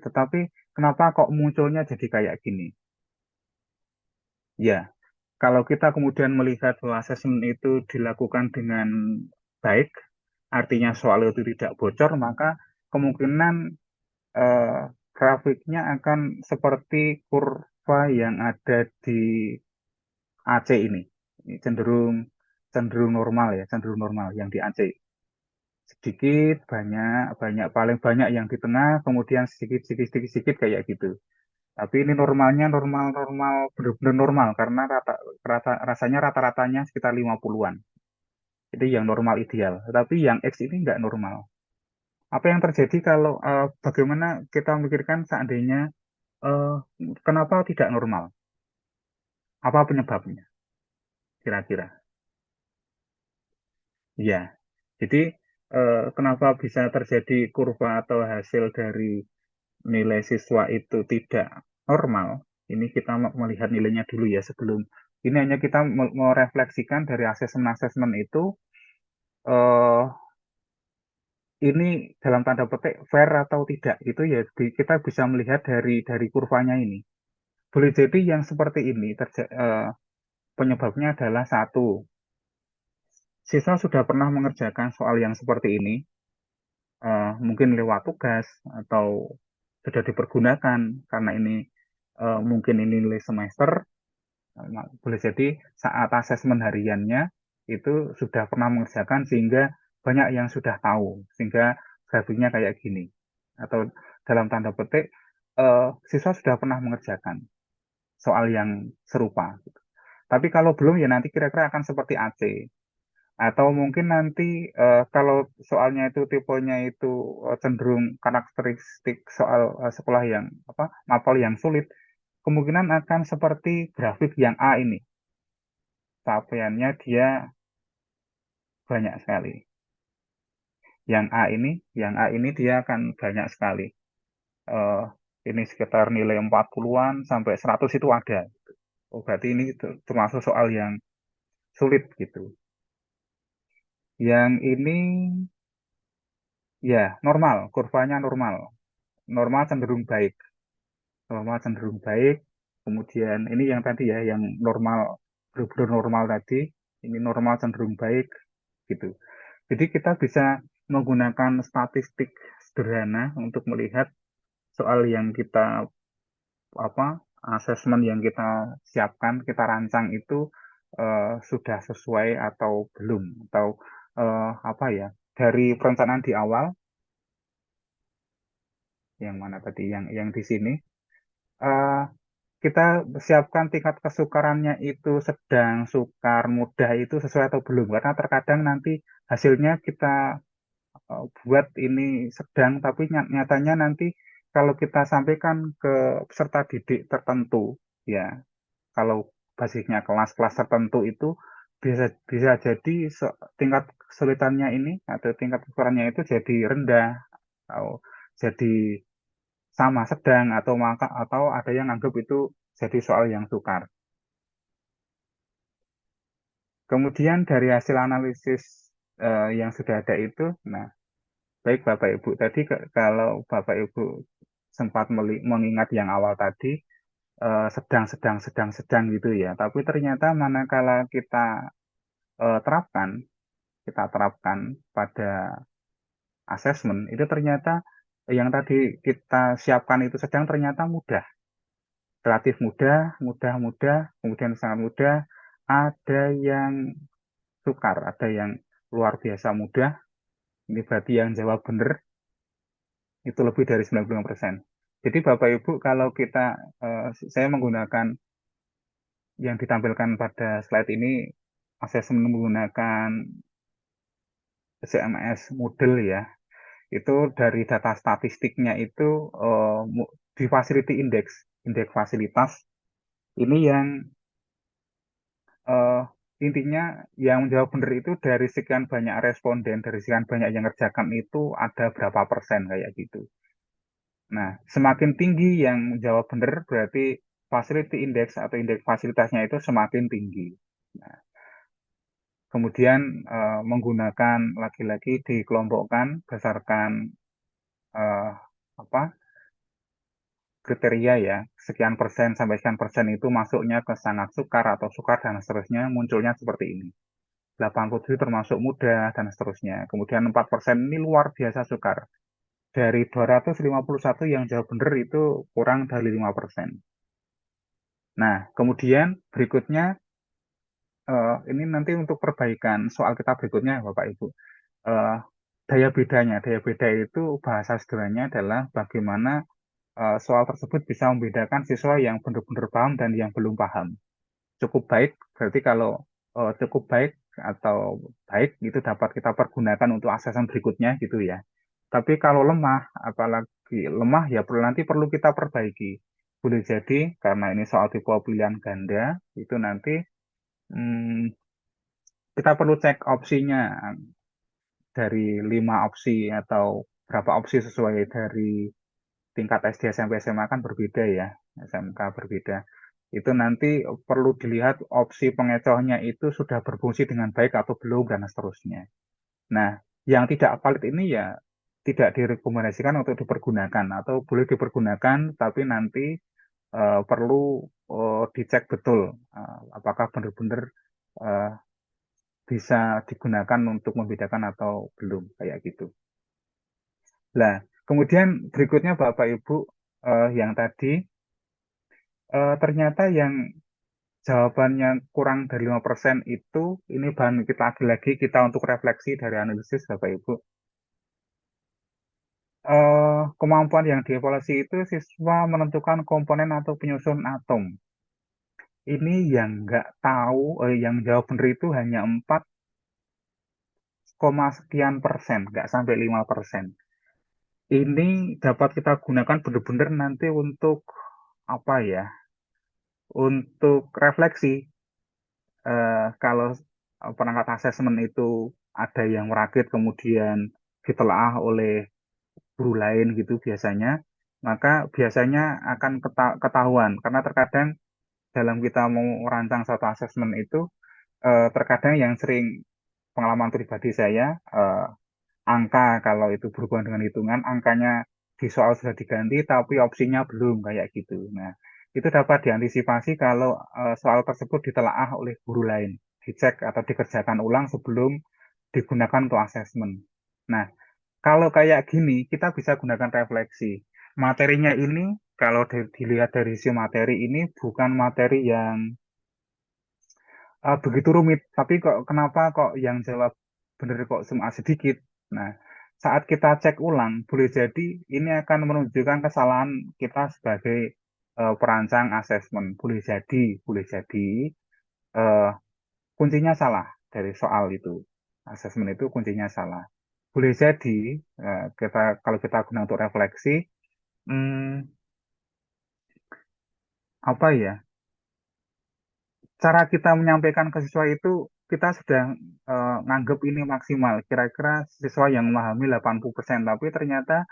tetapi kenapa kok munculnya jadi kayak gini? Ya, kalau kita kemudian melihat bahwa asesmen itu dilakukan dengan baik, artinya soal itu tidak bocor, maka kemungkinan grafiknya akan seperti kurva yang ada di AC ini. Ini cenderung normal ya, yang di AC. Sedikit, banyak, paling banyak yang di tengah, kemudian sedikit kayak gitu. Tapi ini normalnya benar-benar normal, karena rasanya rata-ratanya sekitar 50-an. Jadi yang normal ideal. Tetapi yang X ini nggak normal. Apa yang terjadi kalau bagaimana kita memikirkan seandainya kenapa tidak normal? Apa penyebabnya kira-kira? Ya, jadi kenapa bisa terjadi kurva atau hasil dari nilai siswa itu tidak normal? Ini kita melihat nilainya dulu ya sebelum. Ini hanya kita merefleksikan dari asesmen itu ini dalam tanda petik fair atau tidak itu ya kita bisa melihat dari kurvanya ini. boleh jadi yang seperti ini penyebabnya adalah satu, siswa sudah pernah mengerjakan soal yang seperti ini, mungkin lewat tugas atau sudah dipergunakan karena ini mungkin ini nilai semester. Boleh jadi saat asesmen hariannya itu sudah pernah mengerjakan sehingga banyak yang sudah tahu sehingga grafiknya kayak gini atau dalam tanda petik siswa sudah pernah mengerjakan soal yang serupa. Tapi kalau belum ya nanti kira-kira akan seperti AC atau mungkin nanti kalau soalnya itu tipenya itu cenderung karakteristik soal sekolah yang mapel yang sulit, kemungkinan akan seperti grafik yang A ini. Capaiannya dia banyak sekali. Yang A ini dia akan banyak sekali. Ini sekitar nilai 40-an sampai 100 itu ada. Oh, berarti ini termasuk soal yang sulit gitu. Yang ini ya normal, kurvanya normal. Normal cenderung baik. Normal cenderung baik. Kemudian ini yang tadi ya, yang normal, benar normal tadi. Ini normal cenderung baik gitu. Jadi kita bisa menggunakan statistik sederhana untuk melihat soal yang kita asesmen yang kita siapkan, kita rancang itu sudah sesuai atau belum atau dari perencanaan di awal yang mana tadi yang di sini kita siapkan tingkat kesukarannya itu sedang, sukar, mudah itu sesuai atau belum karena terkadang nanti hasilnya kita buat ini sedang, tapi nyatanya nanti kalau kita sampaikan ke peserta didik tertentu, ya, kalau basisnya kelas-kelas tertentu itu bisa jadi tingkat kesulitannya ini atau tingkat ukurannya itu jadi rendah atau jadi sama sedang atau ada yang anggap itu jadi soal yang sukar. Kemudian dari hasil analisis yang sudah ada itu, nah baik Bapak Ibu, tadi kalau Bapak Ibu sempat mengingat yang awal tadi, sedang gitu ya. Tapi ternyata manakala kita terapkan pada asesmen, itu ternyata yang tadi kita siapkan itu sedang ternyata mudah. Relatif mudah, kemudian sangat mudah, ada yang sukar, ada yang luar biasa mudah. Ini berarti yang jawab benar itu lebih dari 95%. Jadi Bapak Ibu kalau saya menggunakan yang ditampilkan pada slide ini asesmen menggunakan CMS model ya. Itu dari data statistiknya itu di facility index, indeks fasilitas ini yang intinya yang menjawab benar itu dari sekian banyak responden, dari sekian banyak yang ngerjakan itu ada berapa persen kayak gitu. Nah, semakin tinggi yang menjawab benar berarti facility index atau indeks fasilitasnya itu semakin tinggi. Nah, kemudian menggunakan lagi-lagi dikelompokkan berdasarkan kriteria ya, sekian persen sampai sekian persen itu masuknya ke sangat sukar atau sukar dan seterusnya munculnya seperti ini. 87 termasuk mudah dan seterusnya. Kemudian 4% ini luar biasa sukar. Dari 251 yang jawab benar itu kurang dari 5%. Nah, kemudian berikutnya ini nanti untuk perbaikan soal kita berikutnya Bapak Ibu. Daya beda itu bahasa sederhananya adalah bagaimana soal tersebut bisa membedakan siswa yang benar-benar paham dan yang belum paham. Cukup baik, berarti kalau cukup baik atau baik itu dapat kita pergunakan untuk asesmen berikutnya gitu ya. Tapi kalau lemah, apalagi lemah ya nanti perlu kita perbaiki. Boleh jadi karena ini soal tipe pilihan ganda, itu nanti kita perlu cek opsinya dari 5 opsi atau berapa opsi sesuai dari tingkat SD, SMP, SMA kan berbeda ya, SMK berbeda. Itu nanti perlu dilihat opsi pengecohnya itu sudah berfungsi dengan baik atau belum dan seterusnya. Nah, yang tidak valid ini ya tidak direkomendasikan untuk dipergunakan atau boleh dipergunakan tapi nanti perlu dicek betul apakah benar-benar bisa digunakan untuk membedakan atau belum kayak gitu. Nah, kemudian berikutnya Bapak Ibu yang tadi ternyata yang jawabannya kurang dari 5% itu ini bahan kita lagi-lagi kita untuk refleksi dari analisis Bapak Ibu. Kemampuan yang dievaluasi itu siswa menentukan komponen atau penyusun atom. Ini yang nggak tahu, yang jawab benar itu hanya 4, sekian persen, nggak sampai 5%. Ini dapat kita gunakan benar-benar nanti untuk apa ya? Untuk refleksi. Kalau perangkat asesmen itu ada yang merakit kemudian ditelaah oleh guru lain gitu biasanya, maka biasanya akan ketahuan karena terkadang dalam kita mau merancang satu asesmen itu terkadang yang sering pengalaman pribadi saya angka kalau itu berhubungan dengan hitungan angkanya di soal sudah diganti tapi opsinya belum kayak gitu. Nah, itu dapat diantisipasi kalau soal tersebut ditelaah oleh guru lain, dicek atau dikerjakan ulang sebelum digunakan untuk asesmen. Nah, kalau kayak gini kita bisa gunakan refleksi. Materinya ini kalau dilihat dari si materi ini bukan materi yang begitu rumit, tapi kok kenapa kok yang jawab benar kok cuma sedikit. Nah, saat kita cek ulang, boleh jadi ini akan menunjukkan kesalahan kita sebagai perancang asesmen. Boleh jadi eh, kuncinya salah dari soal itu. Asesmen itu kuncinya salah. Boleh jadi kita kalau kita guna untuk refleksi, hmm, apa ya? Cara kita menyampaikan ke siswa itu kita sudah nganggap ini maksimal. Kira-kira siswa yang memahami 80%, tapi ternyata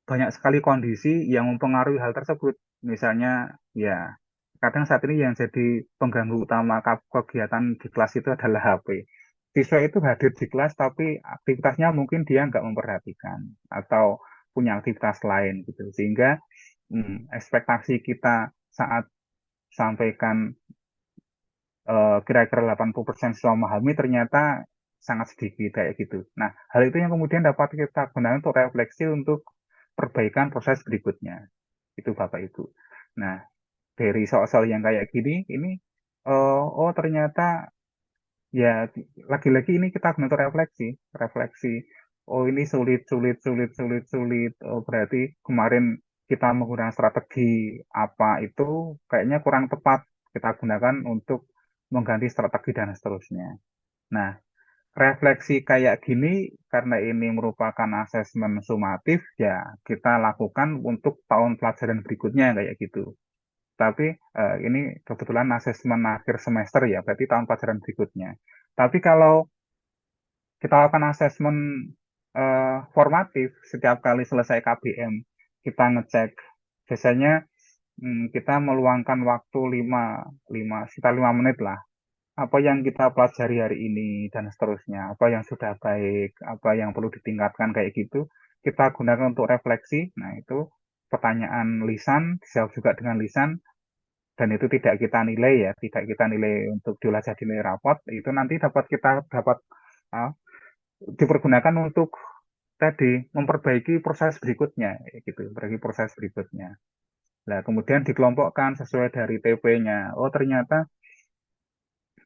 banyak sekali kondisi yang mempengaruhi hal tersebut. Misalnya, ya, kadang saat ini yang jadi pengganggu utama kegiatan di kelas itu adalah HP. Siswa itu hadir di kelas, tapi aktivitasnya mungkin dia nggak memperhatikan atau punya aktivitas lain gitu. Sehingga ekspektasi kita saat sampaikan kira-kira 80% siswa memahami ternyata sangat sedikit kayak gitu. Nah, hal itu yang kemudian dapat kita gunakan untuk refleksi untuk perbaikan proses berikutnya. Itu Bapak Ibu. Nah, dari soal-soal yang kayak gini, ini ternyata ya lagi-lagi ini kita guna untuk refleksi, refleksi. Oh ini sulit, sulit, sulit, sulit, sulit. Oh berarti kemarin kita menggunakan strategi apa itu kayaknya kurang tepat kita gunakan untuk mengganti strategi dan seterusnya. Nah, refleksi kayak gini karena ini merupakan asesmen sumatif ya kita lakukan untuk tahun pelajaran berikutnya kayak gitu. Tapi ini kebetulan asesmen akhir semester ya, berarti tahun pelajaran berikutnya. Tapi kalau kita lakukan asesmen formatif setiap kali selesai KBM, kita ngecek biasanya kita meluangkan waktu 5 sekitar 5 menit lah. Apa yang kita pelajari hari ini dan seterusnya, apa yang sudah baik, apa yang perlu ditingkatkan kayak gitu, kita gunakan untuk refleksi. Nah, itu pertanyaan lisan, dijawab juga dengan lisan, dan itu tidak kita nilai ya, tidak kita nilai untuk diolah jadi nilai rapot, itu nanti dapat uh, dipergunakan untuk tadi memperbaiki proses berikutnya, gitu, memperbaiki proses berikutnya. Nah, kemudian dikelompokkan sesuai dari TP-nya. Oh, ternyata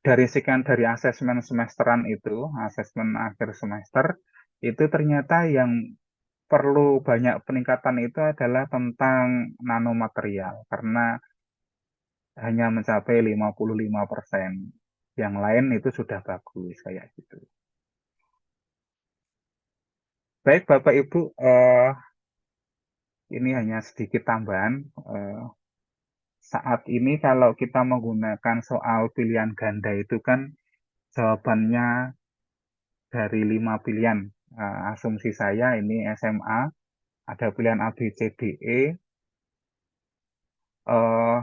dari sekian dari asesmen semesteran itu, asesmen akhir semester, itu ternyata yang perlu banyak peningkatan itu adalah tentang nanomaterial, karena hanya mencapai 55%. Yang lain itu sudah bagus, kayak gitu. Baik, Bapak Ibu, ini hanya sedikit tambahan. Saat ini kalau kita menggunakan soal pilihan ganda itu kan jawabannya dari 5 pilihan. Asumsi saya ini SMA, ada pilihan A, B, C, D, E. Eh,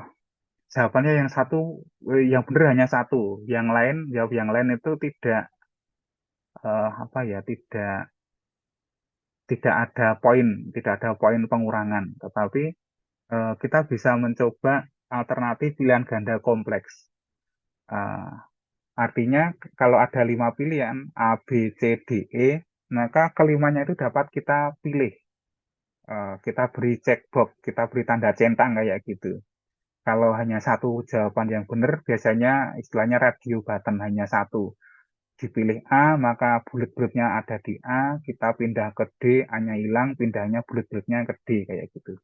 jawabannya yang satu, yang benar hanya satu. Yang lain, jawab yang lain itu tidak apa ya, tidak ada poin, tidak ada poin pengurangan. Tetapi kita bisa mencoba alternatif pilihan ganda kompleks. Artinya kalau ada 5 pilihan A, B, C, D, E, maka kelimanya itu dapat kita pilih. Kita beri checkbox, kita beri tanda centang kayak gitu. Kalau hanya satu jawaban yang benar, biasanya istilahnya radio button hanya satu. Dipilih A, maka bulat-bulatnya ada di A, kita pindah ke D, A-nya hilang, pindahnya bulat-bulatnya ke D, kayak gitu.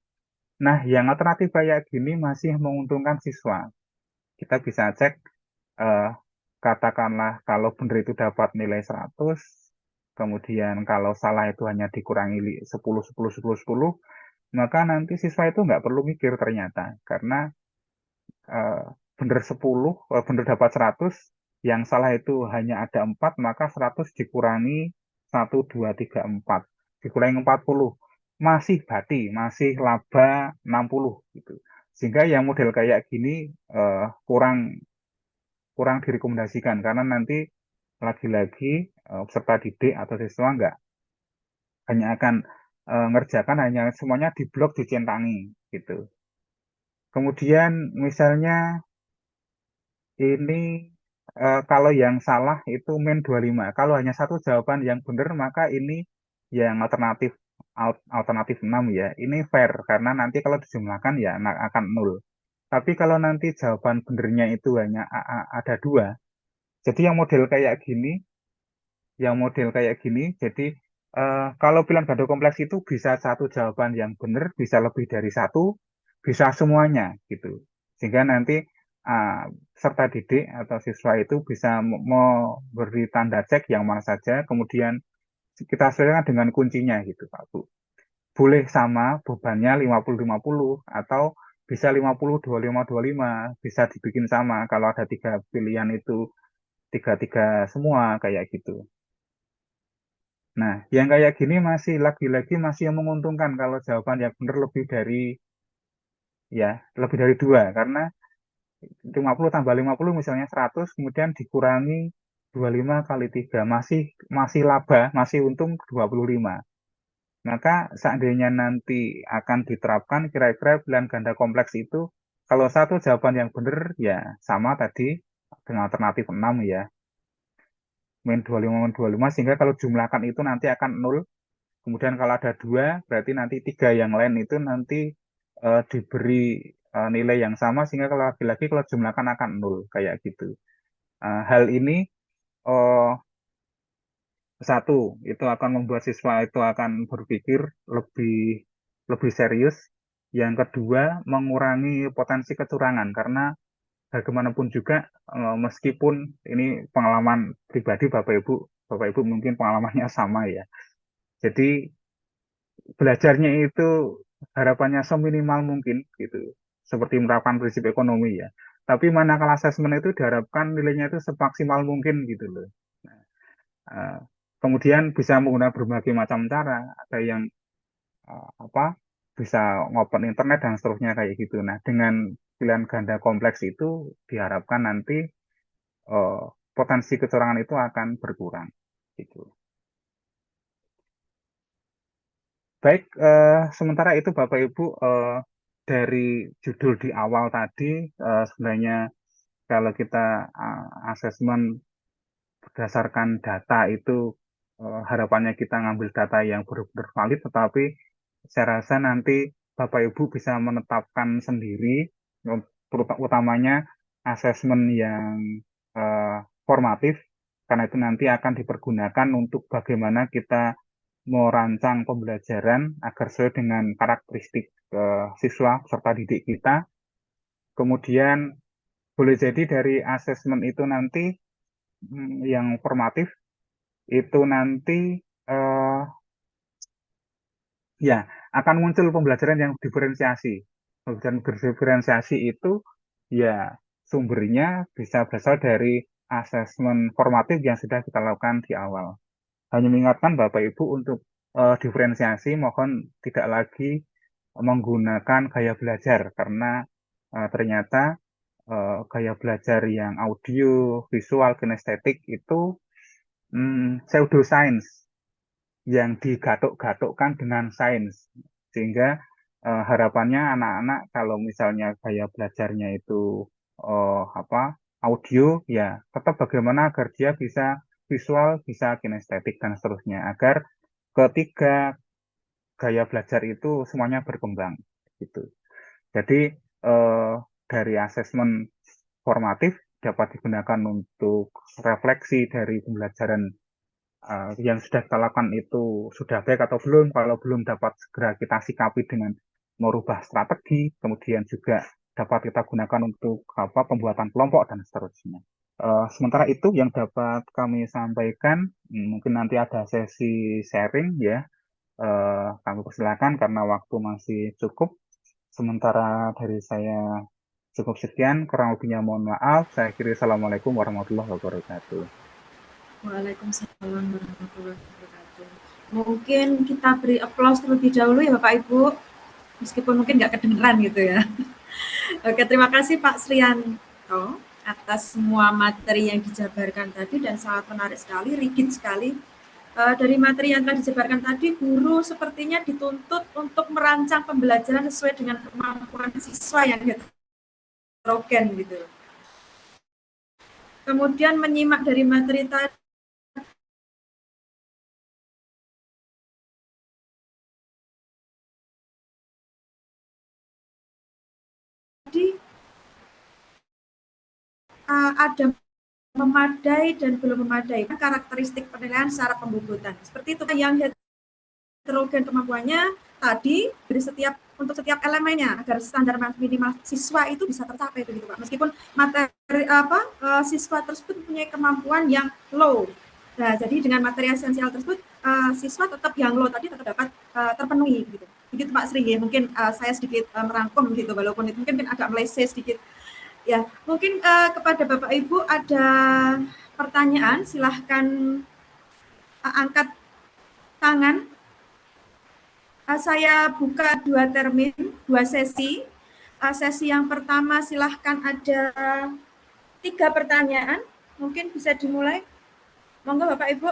Nah, yang alternatif kayak gini masih menguntungkan siswa. Kita bisa cek, katakanlah kalau benar itu dapat nilai 100, kemudian kalau salah itu hanya dikurangi 10, 10, 10, 10, maka nanti siswa itu nggak perlu mikir ternyata, karena benar 10, benar dapat 100, yang salah itu hanya ada 4, maka 100 dikurangi 1, 2, 3, 4, dikurangi 40, masih bati, masih laba 60 gitu. Sehingga yang model kayak gini kurang direkomendasikan, karena nanti lagi-lagi peserta didik atau siswa nggak hanya akan ngerjakan, hanya semuanya diblok, dicentangi gitu. Kemudian misalnya ini kalau yang salah itu min 25. Kalau hanya satu jawaban yang benar, maka ini yang alternatif 6 ya. Ini fair karena nanti kalau dijumlahkan ya akan 0. Tapi kalau nanti jawaban benernya itu hanya ada 2. Jadi yang model kayak gini, jadi kalau pilihan ganda kompleks itu bisa satu jawaban yang benar, bisa lebih dari satu, bisa semuanya gitu. Sehingga nanti peserta didik atau siswa itu bisa memberi tanda cek yang mana saja, kemudian kita sesuaikan dengan kuncinya gitu Pak Bu. Boleh sama bebannya 50-50 atau bisa 50-25-25, bisa dibikin sama kalau ada 3 pilihan itu 3-3 semua kayak gitu. Nah, yang kayak gini masih lagi-lagi masih menguntungkan kalau jawaban yang benar lebih dari 2, karena 50 tambah 50 misalnya 100, kemudian dikurangi 25 kali 3, masih laba, masih untung 25. Maka seandainya nanti akan diterapkan kira-kira pilihan ganda kompleks itu, kalau satu jawaban yang benar ya sama tadi dengan alternatif 6 ya, min 25 min 25, sehingga kalau jumlahkan itu nanti akan 0. Kemudian kalau ada 2, berarti nanti 3 yang lain itu nanti diberi nilai yang sama, sehingga kalau lagi-lagi kalau jumlahkan akan 0 kayak gitu. Hal ini satu, itu akan membuat siswa itu akan berpikir lebih serius. Yang kedua, mengurangi potensi kecurangan, karena bagaimanapun juga meskipun ini pengalaman pribadi Bapak Ibu mungkin pengalamannya sama ya. Jadi belajarnya itu harapannya seminimal mungkin gitu, seperti menerapkan prinsip ekonomi ya. Tapi manakala asesmen itu diharapkan nilainya itu semaksimal mungkin gitu loh. Uh, Kemudian bisa menggunakan berbagai macam cara, ada yang bisa ngopen internet dan seterusnya kayak gitu. Nah, dengan pilihan ganda kompleks itu diharapkan nanti potensi kecurangan itu akan berkurang gitu. Baik, sementara itu Bapak Ibu, dari judul di awal tadi sebenarnya kalau kita asesmen berdasarkan data itu harapannya kita ngambil data yang benar-benar valid, tetapi saya rasa nanti Bapak Ibu bisa menetapkan sendiri, utamanya asesmen yang formatif, karena itu nanti akan dipergunakan untuk bagaimana kita merancang pembelajaran agar sesuai dengan karakteristik siswa peserta didik kita. Kemudian boleh jadi dari asesmen itu nanti yang formatif itu nanti akan muncul pembelajaran yang diferensiasi. Pembelajaran berdiferensiasi itu ya sumbernya bisa berasal dari asesmen formatif yang sudah kita lakukan di awal. Hanya mengingatkan Bapak Ibu untuk diferensiasi mohon tidak lagi menggunakan gaya belajar, karena ternyata gaya belajar yang audio, visual, kinestetik itu pseudoscience yang digatuk-gatukkan dengan sains, sehingga harapannya anak-anak kalau misalnya gaya belajarnya itu audio, ya tetap bagaimana agar dia bisa visual, bisa kinestetik dan seterusnya, agar ketiga gaya belajar itu semuanya berkembang gitu. Jadi dari asesmen formatif dapat digunakan untuk refleksi dari pembelajaran yang sudah kita lakukan itu sudah baik atau belum. Kalau belum, dapat segera kita sikapi dengan merubah strategi, kemudian juga dapat kita gunakan untuk pembuatan kelompok dan seterusnya. Sementara itu yang dapat kami sampaikan, mungkin nanti ada sesi sharing ya. Kami persilakan karena waktu masih cukup. Sementara dari saya cukup sekian, kurang lebihnya mohon maaf. Saya akhiri, Assalamualaikum warahmatullahi wabarakatuh. Waalaikumsalam warahmatullahi wabarakatuh. Mungkin kita beri aplaus terlebih dahulu ya Bapak Ibu, meskipun mungkin nggak kedengeran gitu ya. Oke, terima kasih Pak Srianto atas semua materi yang dijabarkan tadi dan sangat menarik sekali, rigid sekali. Dari materi yang telah dijabarkan tadi, guru sepertinya dituntut untuk merancang pembelajaran sesuai dengan kemampuan siswa yang heterogen gitu. Kemudian menyimak dari materi tadi, ada memadai dan belum memadai karakteristik penilaian secara pembobotan. Seperti itu yang heterogen kemampuannya tadi untuk setiap elemennya agar standar minimal siswa itu bisa tercapai begitu Pak. Meskipun materi siswa tersebut mempunyai kemampuan yang low. Nah, jadi dengan materi esensial tersebut siswa tetap yang low tadi tetap dapat terpenuhi gitu. Begitu Pak Sri, ya. Mungkin saya sedikit merangkum gitu walaupun itu mungkin agak meleset sedikit. Ya, mungkin kepada Bapak Ibu ada pertanyaan, silahkan angkat tangan. Saya buka 2 termin, 2 sesi. Sesi yang pertama silahkan ada 3 pertanyaan, mungkin bisa dimulai. Monggo Bapak Ibu.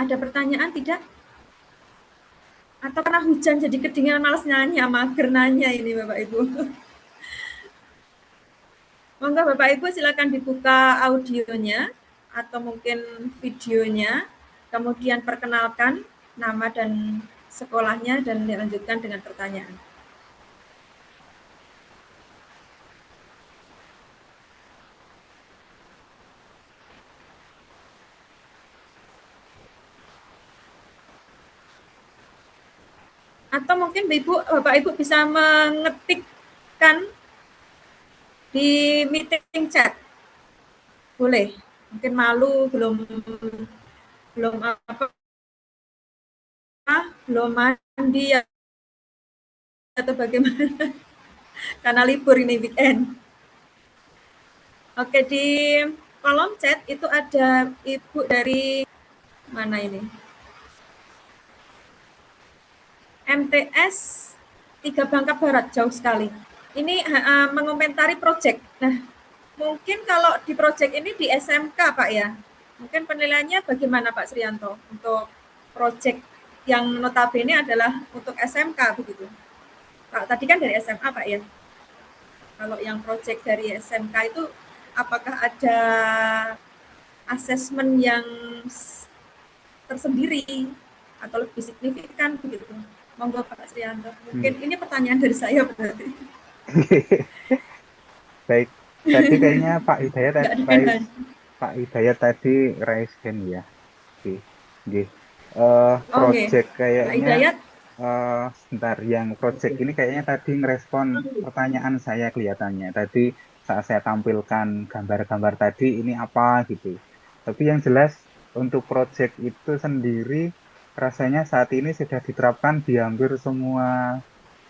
Ada pertanyaan tidak? Atau karena hujan jadi kedinginan malas nanya, mager nanya ini Bapak Ibu. Monggo Bapak Ibu silakan dibuka audionya atau mungkin videonya, kemudian perkenalkan nama dan sekolahnya dan dilanjutkan dengan pertanyaan. Atau mungkin Bapak Ibu bisa mengetikkan di meeting chat. Boleh. Mungkin malu belum mandi atau bagaimana. Karena libur ini weekend. Oke, di kolom chat itu ada Ibu dari mana ini? MTS 3 Bangka Barat, jauh sekali. Ini mengomentari proyek. Nah, mungkin kalau di proyek ini di SMK Pak ya, mungkin penilaiannya bagaimana Pak Srianto untuk proyek yang notabene adalah untuk SMK begitu. Pak, tadi kan dari SMA Pak ya. Kalau yang proyek dari SMK itu apakah ada asesmen yang tersendiri atau lebih signifikan begitu? Monggo Pak Srianto. Mungkin ini pertanyaan dari saya berarti. Baik, tadi kayaknya Pak Hidayat tadi raise hand ya. Oke. Project kayaknya sebentar, yang project ini kayaknya tadi ngerespon pertanyaan saya kelihatannya. Tadi saat saya tampilkan gambar-gambar tadi ini apa gitu. Tapi yang jelas untuk project itu sendiri rasanya saat ini sudah diterapkan di hampir semua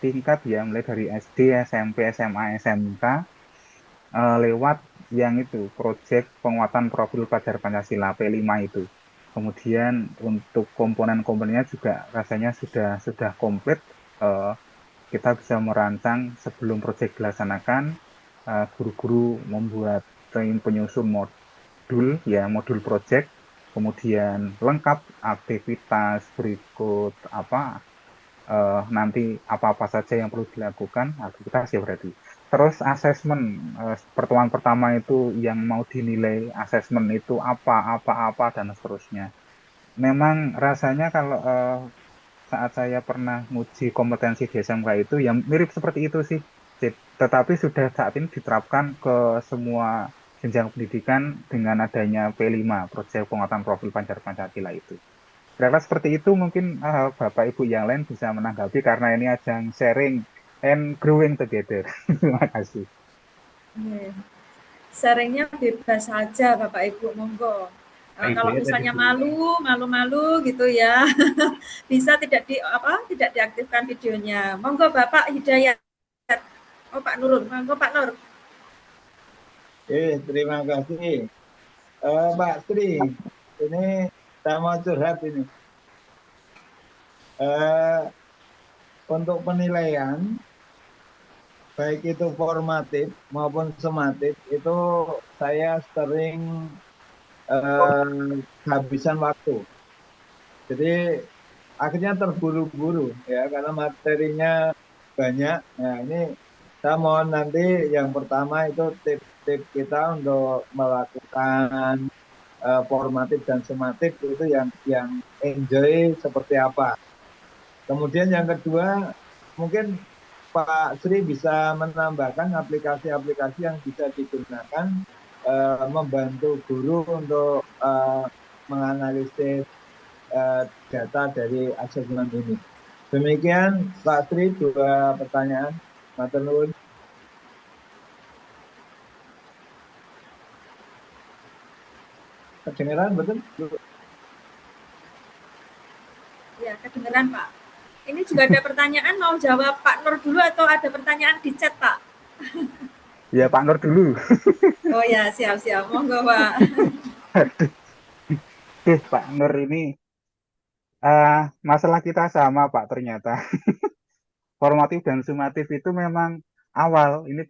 tingkat ya, mulai dari SD, SMP, SMA, SMK, lewat yang itu, proyek penguatan profil pelajar Pancasila P5 itu. Kemudian untuk komponen-komponennya juga rasanya sudah komplit. Kita bisa merancang sebelum proyek dilaksanakan, guru-guru membuat penyusun modul proyek, kemudian lengkap aktivitas berikut apa nanti apa-apa saja yang perlu dilakukan, aktivitas ya berarti. Terus asesmen, pertemuan pertama itu yang mau dinilai asesmen itu apa, dan seterusnya. Memang rasanya kalau saat saya pernah nguji kompetensi di SMK itu yang mirip seperti itu sih. Tetapi sudah saat ini diterapkan ke semua jenjang pendidikan dengan adanya P5, Proyek Penguatan Profil Pelajar Pancasila itu. Kira-kira seperti itu mungkin Bapak Ibu yang lain bisa menanggapi karena ini ajang sharing and growing together. Terima kasih. Sharingnya bebas saja Bapak Ibu, monggo. Kalau misalnya malu gitu ya, bisa tidak diaktifkan videonya. Monggo Bapak Hidayat. Oh Pak Nurul, monggo Pak Nur. Terima kasih. Mbak Sri, ini saya mau curhat ini. Untuk penilaian, baik itu formatif maupun sumatif, itu saya sering kehabisan waktu. Jadi akhirnya terburu-buru ya karena materinya banyak. Nah ini saya mohon nanti yang pertama itu tips-tips kita untuk melakukan formatif dan sumatif itu yang enjoy seperti apa. Kemudian yang kedua mungkin Pak Sri bisa menambahkan aplikasi-aplikasi yang bisa digunakan membantu guru untuk menganalisis data dari asesmen ini. Demikian Pak Sri, 2 pertanyaan. Matur nuwun. Kedengeran betul? Ya, kedengeran Pak. Ini juga ada pertanyaan, mau jawab Pak Nur dulu atau ada pertanyaan di chat Pak? Ya Pak Nur dulu. Oh ya, siap-siap. Monggo Pak. Aduh, Pak Nur ini masalah kita sama Pak ternyata. Formatif dan sumatif itu memang awal, ini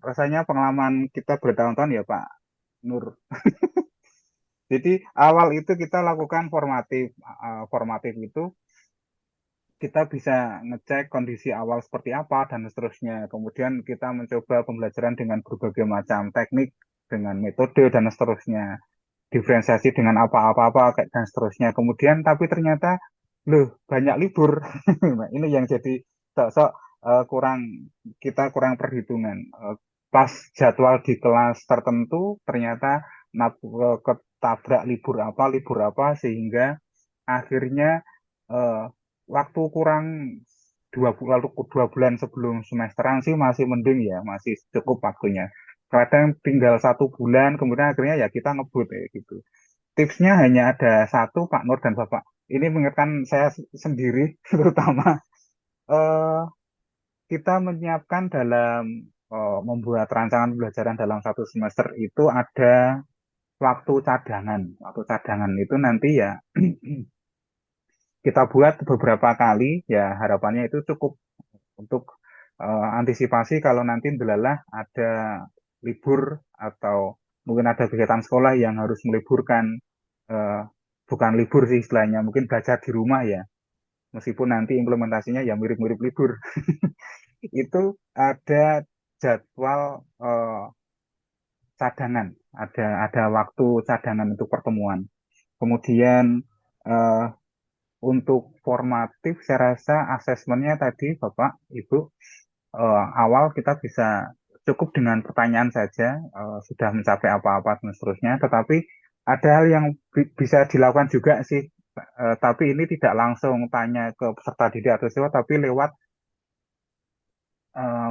rasanya pengalaman kita bertahun-tahun ya Pak Nur. Jadi awal itu kita lakukan formatif. Formatif itu kita bisa ngecek kondisi awal seperti apa dan seterusnya. Kemudian kita mencoba pembelajaran dengan berbagai macam teknik, dengan metode dan seterusnya. Diferensiasi dengan apa-apa dan seterusnya. Kemudian tapi ternyata loh banyak libur. Nah, ini yang jadi sok-sok kita kurang perhitungan. Pas jadwal di kelas tertentu ternyata ketabrak libur apa sehingga akhirnya eh, waktu kurang 2 bulan sebelum semesteran sih masih mending ya, masih cukup waktunya. Kadang tinggal 1 bulan, kemudian akhirnya ya kita ngebut ya gitu. Tipsnya hanya ada satu, Pak Nur dan Bapak. Ini mengingatkan saya sendiri, terutama eh, kita menyiapkan dalam membuat rancangan pembelajaran dalam 1 semester itu ada waktu cadangan. Waktu cadangan itu nanti ya kita buat beberapa kali, ya harapannya itu cukup untuk antisipasi kalau nanti delalah ada libur atau mungkin ada kegiatan sekolah yang harus meliburkan, eh, bukan libur sih istilahnya, mungkin belajar di rumah ya, meskipun nanti implementasinya ya mirip-mirip libur. Itu ada jadwal cadangan, ada waktu cadangan untuk pertemuan. Kemudian eh, untuk formatif, saya rasa asesmennya tadi Bapak, Ibu, awal kita bisa cukup dengan pertanyaan saja, sudah mencapai apa-apa dan seterusnya. Tetapi ada hal yang bisa dilakukan juga sih, tapi ini tidak langsung tanya ke peserta didik atau siswa, tapi lewat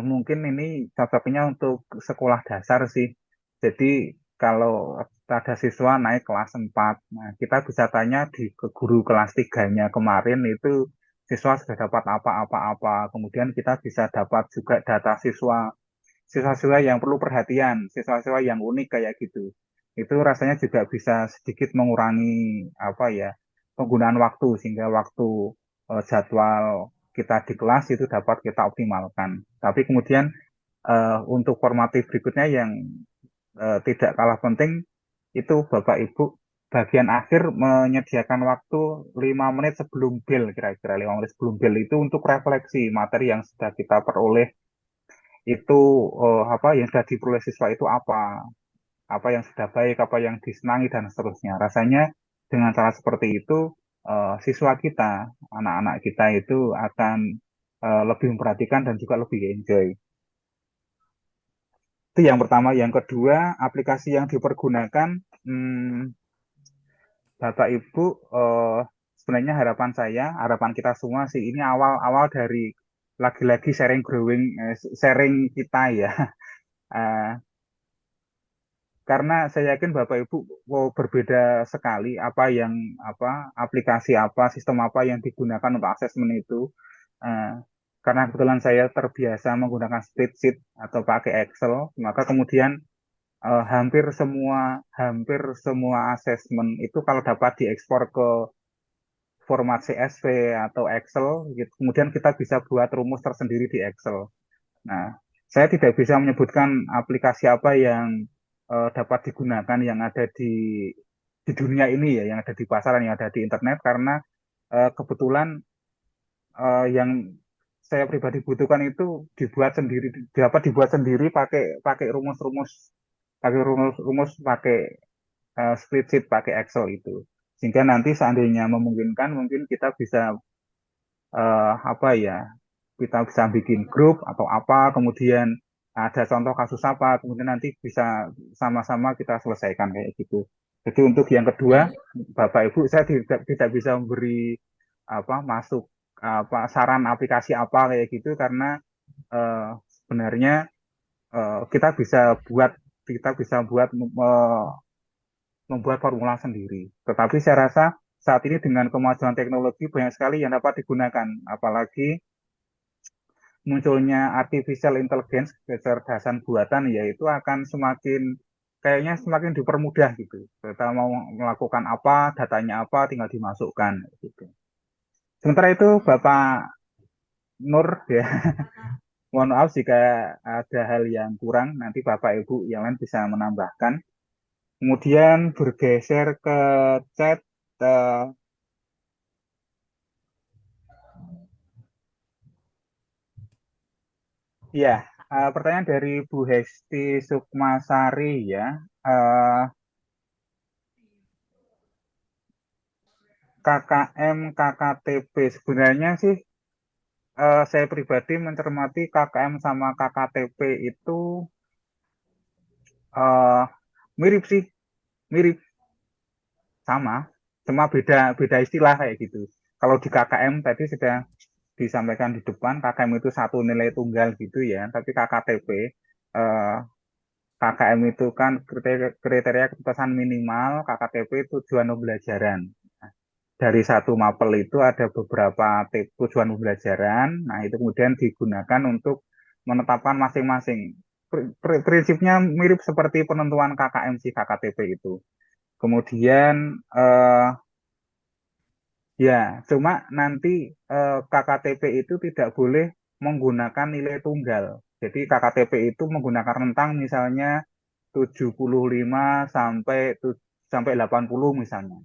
mungkin ini cocoknya untuk sekolah dasar sih. Jadi kalau ada siswa naik kelas 4, nah kita bisa tanya ke guru kelas 3-nya kemarin itu siswa sudah dapat apa-apa. Kemudian kita bisa dapat juga data siswa-siswa yang perlu perhatian, siswa-siswa yang unik kayak gitu. Itu rasanya juga bisa sedikit mengurangi apa ya, penggunaan waktu sehingga waktu jadwal kita di kelas itu dapat kita optimalkan. Tapi kemudian untuk formatif berikutnya yang tidak kalah penting itu Bapak Ibu bagian akhir menyediakan waktu 5 menit sebelum bel, kira-kira 5 menit sebelum bel itu untuk refleksi materi yang sudah kita peroleh itu, apa yang sudah diperoleh siswa itu apa yang sudah baik, apa yang disenangi dan seterusnya. Rasanya dengan cara seperti itu siswa kita, anak-anak kita itu akan lebih memperhatikan dan juga lebih enjoy. Itu yang pertama. Yang kedua, aplikasi yang dipergunakan, Bapak Ibu, sebenarnya harapan kita semua sih ini awal-awal dari lagi-lagi sharing kita ya. Eh, karena saya yakin Bapak Ibu berbeda sekali aplikasi apa, sistem apa yang digunakan untuk asesmen itu. Eh, karena kebetulan saya terbiasa menggunakan spreadsheet atau pakai Excel, maka kemudian hampir semua asesmen itu kalau dapat diekspor ke format CSV atau Excel, gitu, kemudian kita bisa buat rumus tersendiri di Excel. Nah, saya tidak bisa menyebutkan aplikasi apa yang dapat digunakan yang ada di dunia ini ya, yang ada di pasaran, yang ada di internet, karena kebetulan yang saya pribadi butuhkan itu dapat dibuat sendiri pakai rumus-rumus pakai spreadsheet, pakai Excel itu. Sehingga nanti seandainya memungkinkan, mungkin kita bisa apa ya, kita bisa bikin grup atau apa, kemudian ada contoh kasus apa, kemudian nanti bisa sama-sama kita selesaikan kayak gitu. Jadi untuk yang kedua, Bapak Ibu, saya tidak bisa memberi saran aplikasi apa kayak gitu, karena sebenarnya kita bisa membuat formula sendiri. Tetapi saya rasa saat ini dengan kemajuan teknologi banyak sekali yang dapat digunakan, apalagi munculnya artificial intelligence, kecerdasan buatan, yaitu akan kayaknya semakin dipermudah gitu. Kita mau melakukan apa, datanya apa, tinggal dimasukkan gitu. Sementara itu Bapak Nur ya, mohon maaf jika ada hal yang kurang, nanti Bapak Ibu yang lain bisa menambahkan. Kemudian bergeser ke chat. Ya, pertanyaan dari Bu Hesti Sukmasari ya. KKM, KKTP sebenarnya sih saya pribadi mencermati KKM sama KKTP itu mirip sih, mirip sama, cuma beda istilah kayak gitu. Kalau di KKM tadi sudah disampaikan di depan, KKM itu satu nilai tunggal gitu ya, tapi KKTP KKM itu kan kriteria ketuntasan minimal, KKTP tujuan pembelajaran. Dari satu mapel itu ada beberapa tujuan pembelajaran, nah itu kemudian digunakan untuk menetapkan masing-masing. Prinsipnya mirip seperti penentuan KKM si KKTP itu. Kemudian ya, cuma nanti KKTP itu tidak boleh menggunakan nilai tunggal. Jadi KKTP itu menggunakan rentang misalnya 75 sampai 80 misalnya.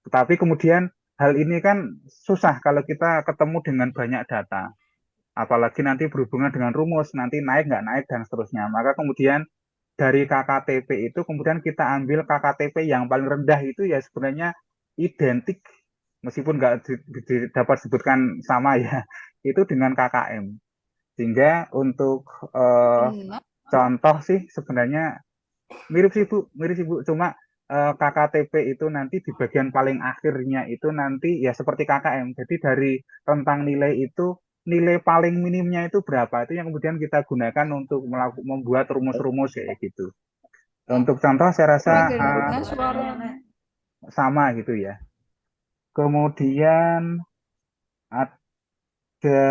Tetapi kemudian hal ini kan susah kalau kita ketemu dengan banyak data. Apalagi nanti berhubungan dengan rumus, nanti naik nggak naik dan seterusnya. Maka kemudian dari KKTP itu kemudian kita ambil KKTP yang paling rendah itu ya sebenarnya identik, meskipun nggak dapat sebutkan sama ya, itu dengan KKM. Sehingga untuk contoh sih sebenarnya mirip sih Bu, cuma KKTP itu nanti di bagian paling akhirnya itu nanti ya seperti KKM. Jadi dari rentang nilai itu, nilai paling minimnya itu berapa, itu yang kemudian kita gunakan untuk membuat rumus-rumus kayak gitu. Untuk contoh saya rasa sama gitu ya. Kemudian ada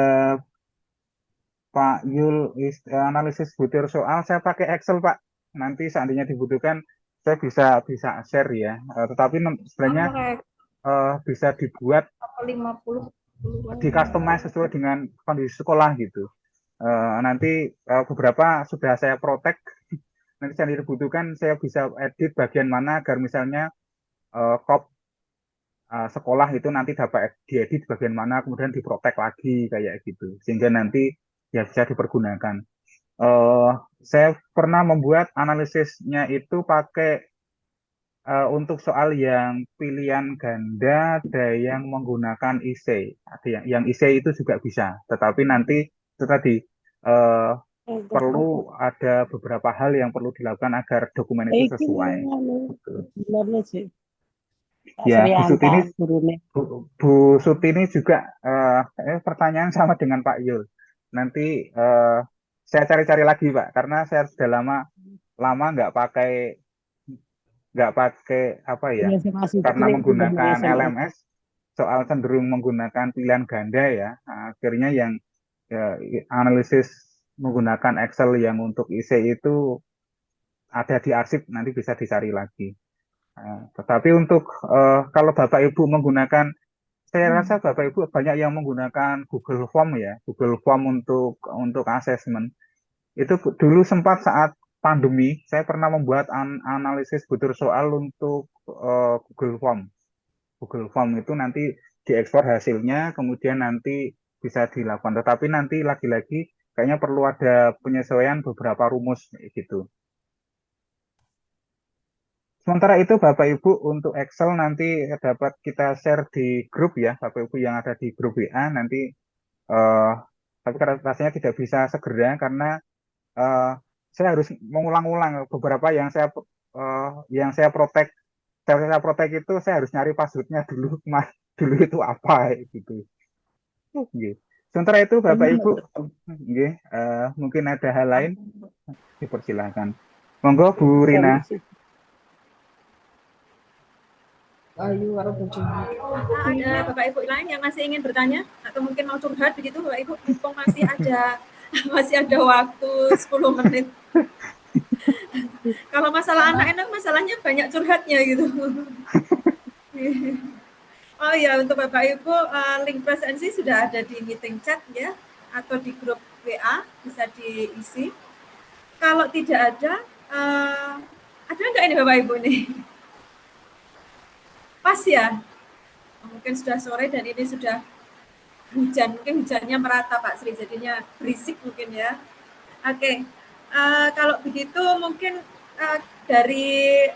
Pak Yul, analisis butir soal saya pakai Excel Pak. Nanti seandainya dibutuhkan saya bisa share ya. Tetapi sebenarnya bisa dibuat di customize sesuai dengan kondisi sekolah gitu. Nanti beberapa sudah saya protect. Nanti seandainya dibutuhkan saya bisa edit bagian mana agar misalnya kop sekolah itu nanti dapat diedit bagian mana, kemudian diprotek lagi kayak gitu, sehingga nanti ya bisa dipergunakan. Saya pernah membuat analisisnya itu pakai untuk soal yang pilihan ganda, ada yang menggunakan IC, ada yang IC itu juga bisa, tetapi nanti itu tadi eh, perlu ada beberapa hal yang perlu dilakukan agar dokumen itu sesuai. Gitu. Ya, Bu Sutini, Bu Sutini juga pertanyaan sama dengan Pak Yul. Nanti saya cari-cari lagi Pak, karena saya sudah lama nggak pakai apa ya, karena menggunakan LMS, soal cenderung menggunakan pilihan ganda ya, akhirnya yang analisis menggunakan Excel yang untuk IC itu ada di arsip, nanti bisa dicari lagi. Tetapi untuk kalau Bapak Ibu menggunakan, saya rasa Bapak Ibu banyak yang menggunakan Google Form ya, Google Form untuk asesmen. Itu dulu sempat saat pandemi, saya pernah membuat analisis butir soal untuk Google Form. Google Form itu nanti diekspor hasilnya, kemudian nanti bisa dilakukan. Tetapi nanti lagi-lagi kayaknya perlu ada penyesuaian beberapa rumus gitu. Sementara itu Bapak Ibu untuk Excel nanti dapat kita share di grup ya, Bapak Ibu yang ada di grup WA nanti. Tapi rasanya tidak bisa segera karena saya harus mengulang-ulang beberapa yang saya protek. Saya protek itu saya harus nyari passwordnya dulu, mas dulu itu apa gitu. Sementara itu Bapak Ibu, mungkin ada hal lain, dipersilahkan. Monggo Bu Rina. Ada Bapak Ibu lain yang masih ingin bertanya atau mungkin mau curhat begitu Bapak Ibu, mumpung masih ada waktu 10 menit. Kalau masalah anak-anak masalahnya banyak curhatnya gitu. Oh ya, untuk Bapak Ibu link presensi sudah ada di meeting chat ya, atau di grup WA bisa diisi. Kalau tidak ada nggak ini Bapak Ibu nih? Pas ya, mungkin sudah sore dan ini sudah hujan, mungkin hujannya merata Pak Sri, jadinya berisik mungkin ya. Oke, kalau begitu mungkin dari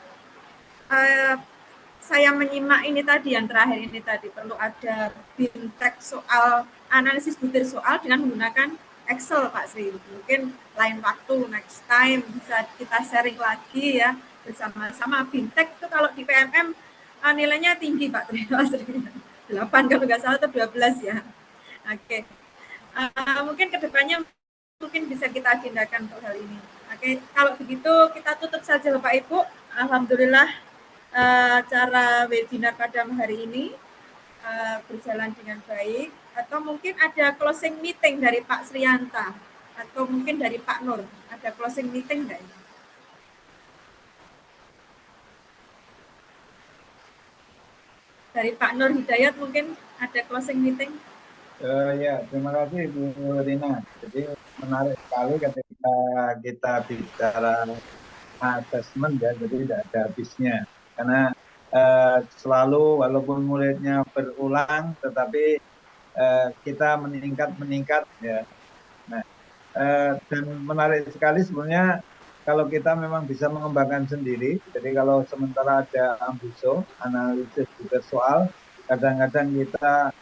saya menyimak ini tadi, yang terakhir ini tadi, perlu ada bintek soal, analisis butir soal dengan menggunakan Excel Pak Sri. Mungkin lain waktu, next time bisa kita sharing lagi ya bersama-sama. Bintek itu kalau di PMM nilainya tinggi Pak Sri, 8 kalau nggak salah atau 12 ya. Oke, mungkin kedepannya mungkin bisa kita agendakan untuk hal ini. Oke, kalau begitu kita tutup saja Bapak Ibu. Alhamdulillah acara webinar pada hari ini berjalan dengan baik. Atau mungkin ada closing meeting dari Pak Srianta atau mungkin dari Pak Nur, ada closing meeting nggak? Dari Pak Nur Hidayat mungkin ada closing meeting? Ya, terima kasih Bu Rina. Jadi menarik sekali ketika kita bicara asesmen ya, jadi tidak ada habisnya. Karena selalu walaupun muridnya berulang, tetapi kita meningkat ya. Nah, dan menarik sekali sebenarnya kalau kita memang bisa mengembangkan sendiri. Jadi kalau sementara ada Ambuso, analisis butir soal, kadang-kadang kita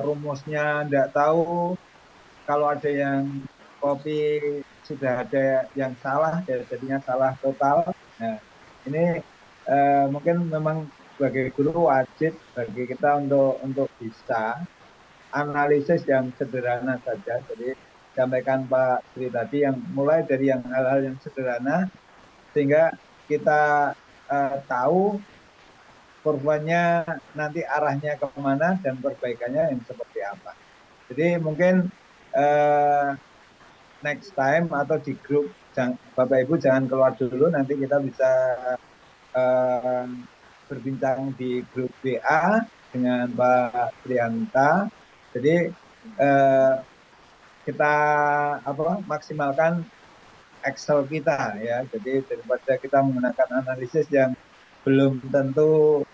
rumusnya tidak tahu, kalau ada yang copy sudah ada yang salah, ya jadinya salah total. Nah, ini mungkin memang sebagai guru wajib bagi kita untuk bisa analisis yang sederhana saja. Jadi sampaikan Pak Sri tadi yang mulai dari yang hal-hal yang sederhana sehingga kita tahu korbannya nanti arahnya kemana dan perbaikannya yang seperti apa. Jadi mungkin next time atau di grup Bapak Ibu jangan keluar dulu, nanti kita bisa berbincang di grup WA dengan Pak Trianta. Jadi kita maksimalkan Excel kita ya. Jadi daripada kita menggunakan analisis yang belum tentu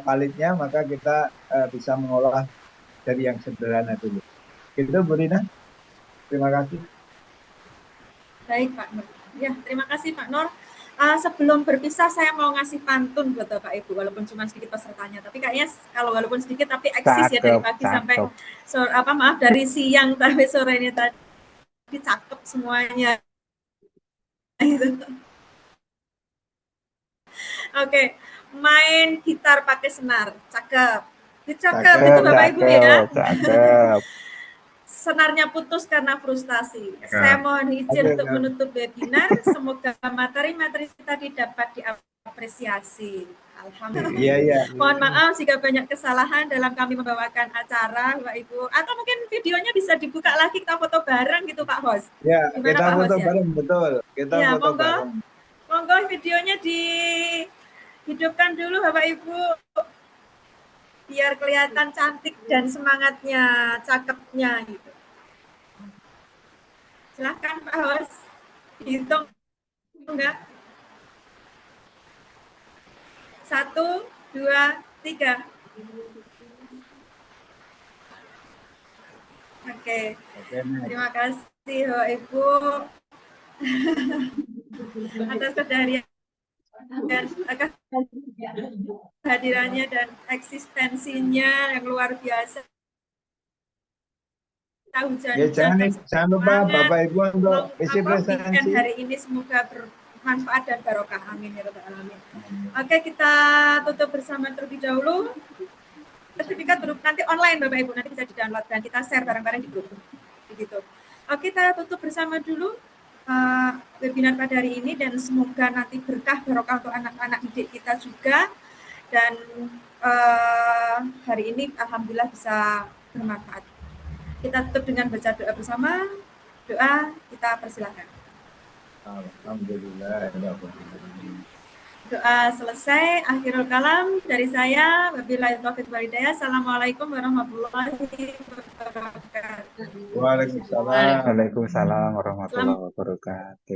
validnya, maka kita bisa mengolah dari yang sederhana dulu. Gitu Bu Rina. Terima kasih. Baik Pak Nur. Ya, terima kasih Pak Nur. Sebelum berpisah saya mau ngasih pantun buat Bapak Ibu, walaupun cuma sedikit pesertanya, tapi kayaknya kalau walaupun sedikit tapi eksis ya dari pagi sampai sore, dari siang sampai sore ini tadi cakep semuanya. Oke, main gitar pakai senar, cakep. Cakep itu Bapak Ibu ya. Cakep. Senarnya putus karena frustasi. Saya mohon izin untuk menutup webinar. Semoga materi-materi tadi dapat diapresiasi. Alhamdulillah. Iya. Mohon maaf jika banyak kesalahan dalam kami membawakan acara, Bapak Ibu. Atau mungkin videonya bisa dibuka lagi, kita foto bareng gitu Pak Host. Ya, gimana kita Pak foto Host, bareng, betul. Kita ya, foto bareng. Monggo videonya dihidupkan dulu Bapak Ibu. Biar kelihatan cantik dan semangatnya, cakepnya gitu. Silahkan Pak Host, hitung enggak? 1, 2, 3. Oke. Terima kasih Bapak Ibu atas kehadirannya dan eksistensinya yang luar biasa. Ya, jangan lupa Bapak Ibu untuk isi presensi hari ini, semoga bermanfaat dan barokah. Amin ya rabbal alamin. Oke, kita tutup bersama terlebih dahulu. Sertifikat nanti online Bapak Ibu, nanti bisa di-download dan kita share bareng-bareng di grup. Begitu. Oke, kita tutup bersama dulu webinar pada hari ini, dan semoga nanti berkah barokah untuk anak-anak didik kita juga. Dan hari ini alhamdulillah bisa bermanfaat. Kita tutup dengan baca doa bersama. Doa kita persilakan. Alhamdulillah. Doa selesai. Akhirul kalam dari saya. Wabillahi taufiq wal hidayah. Assalamualaikum warahmatullahi wabarakatuh. Waalaikumsalam. Waalaikumsalam warahmatullahi wabarakatuh.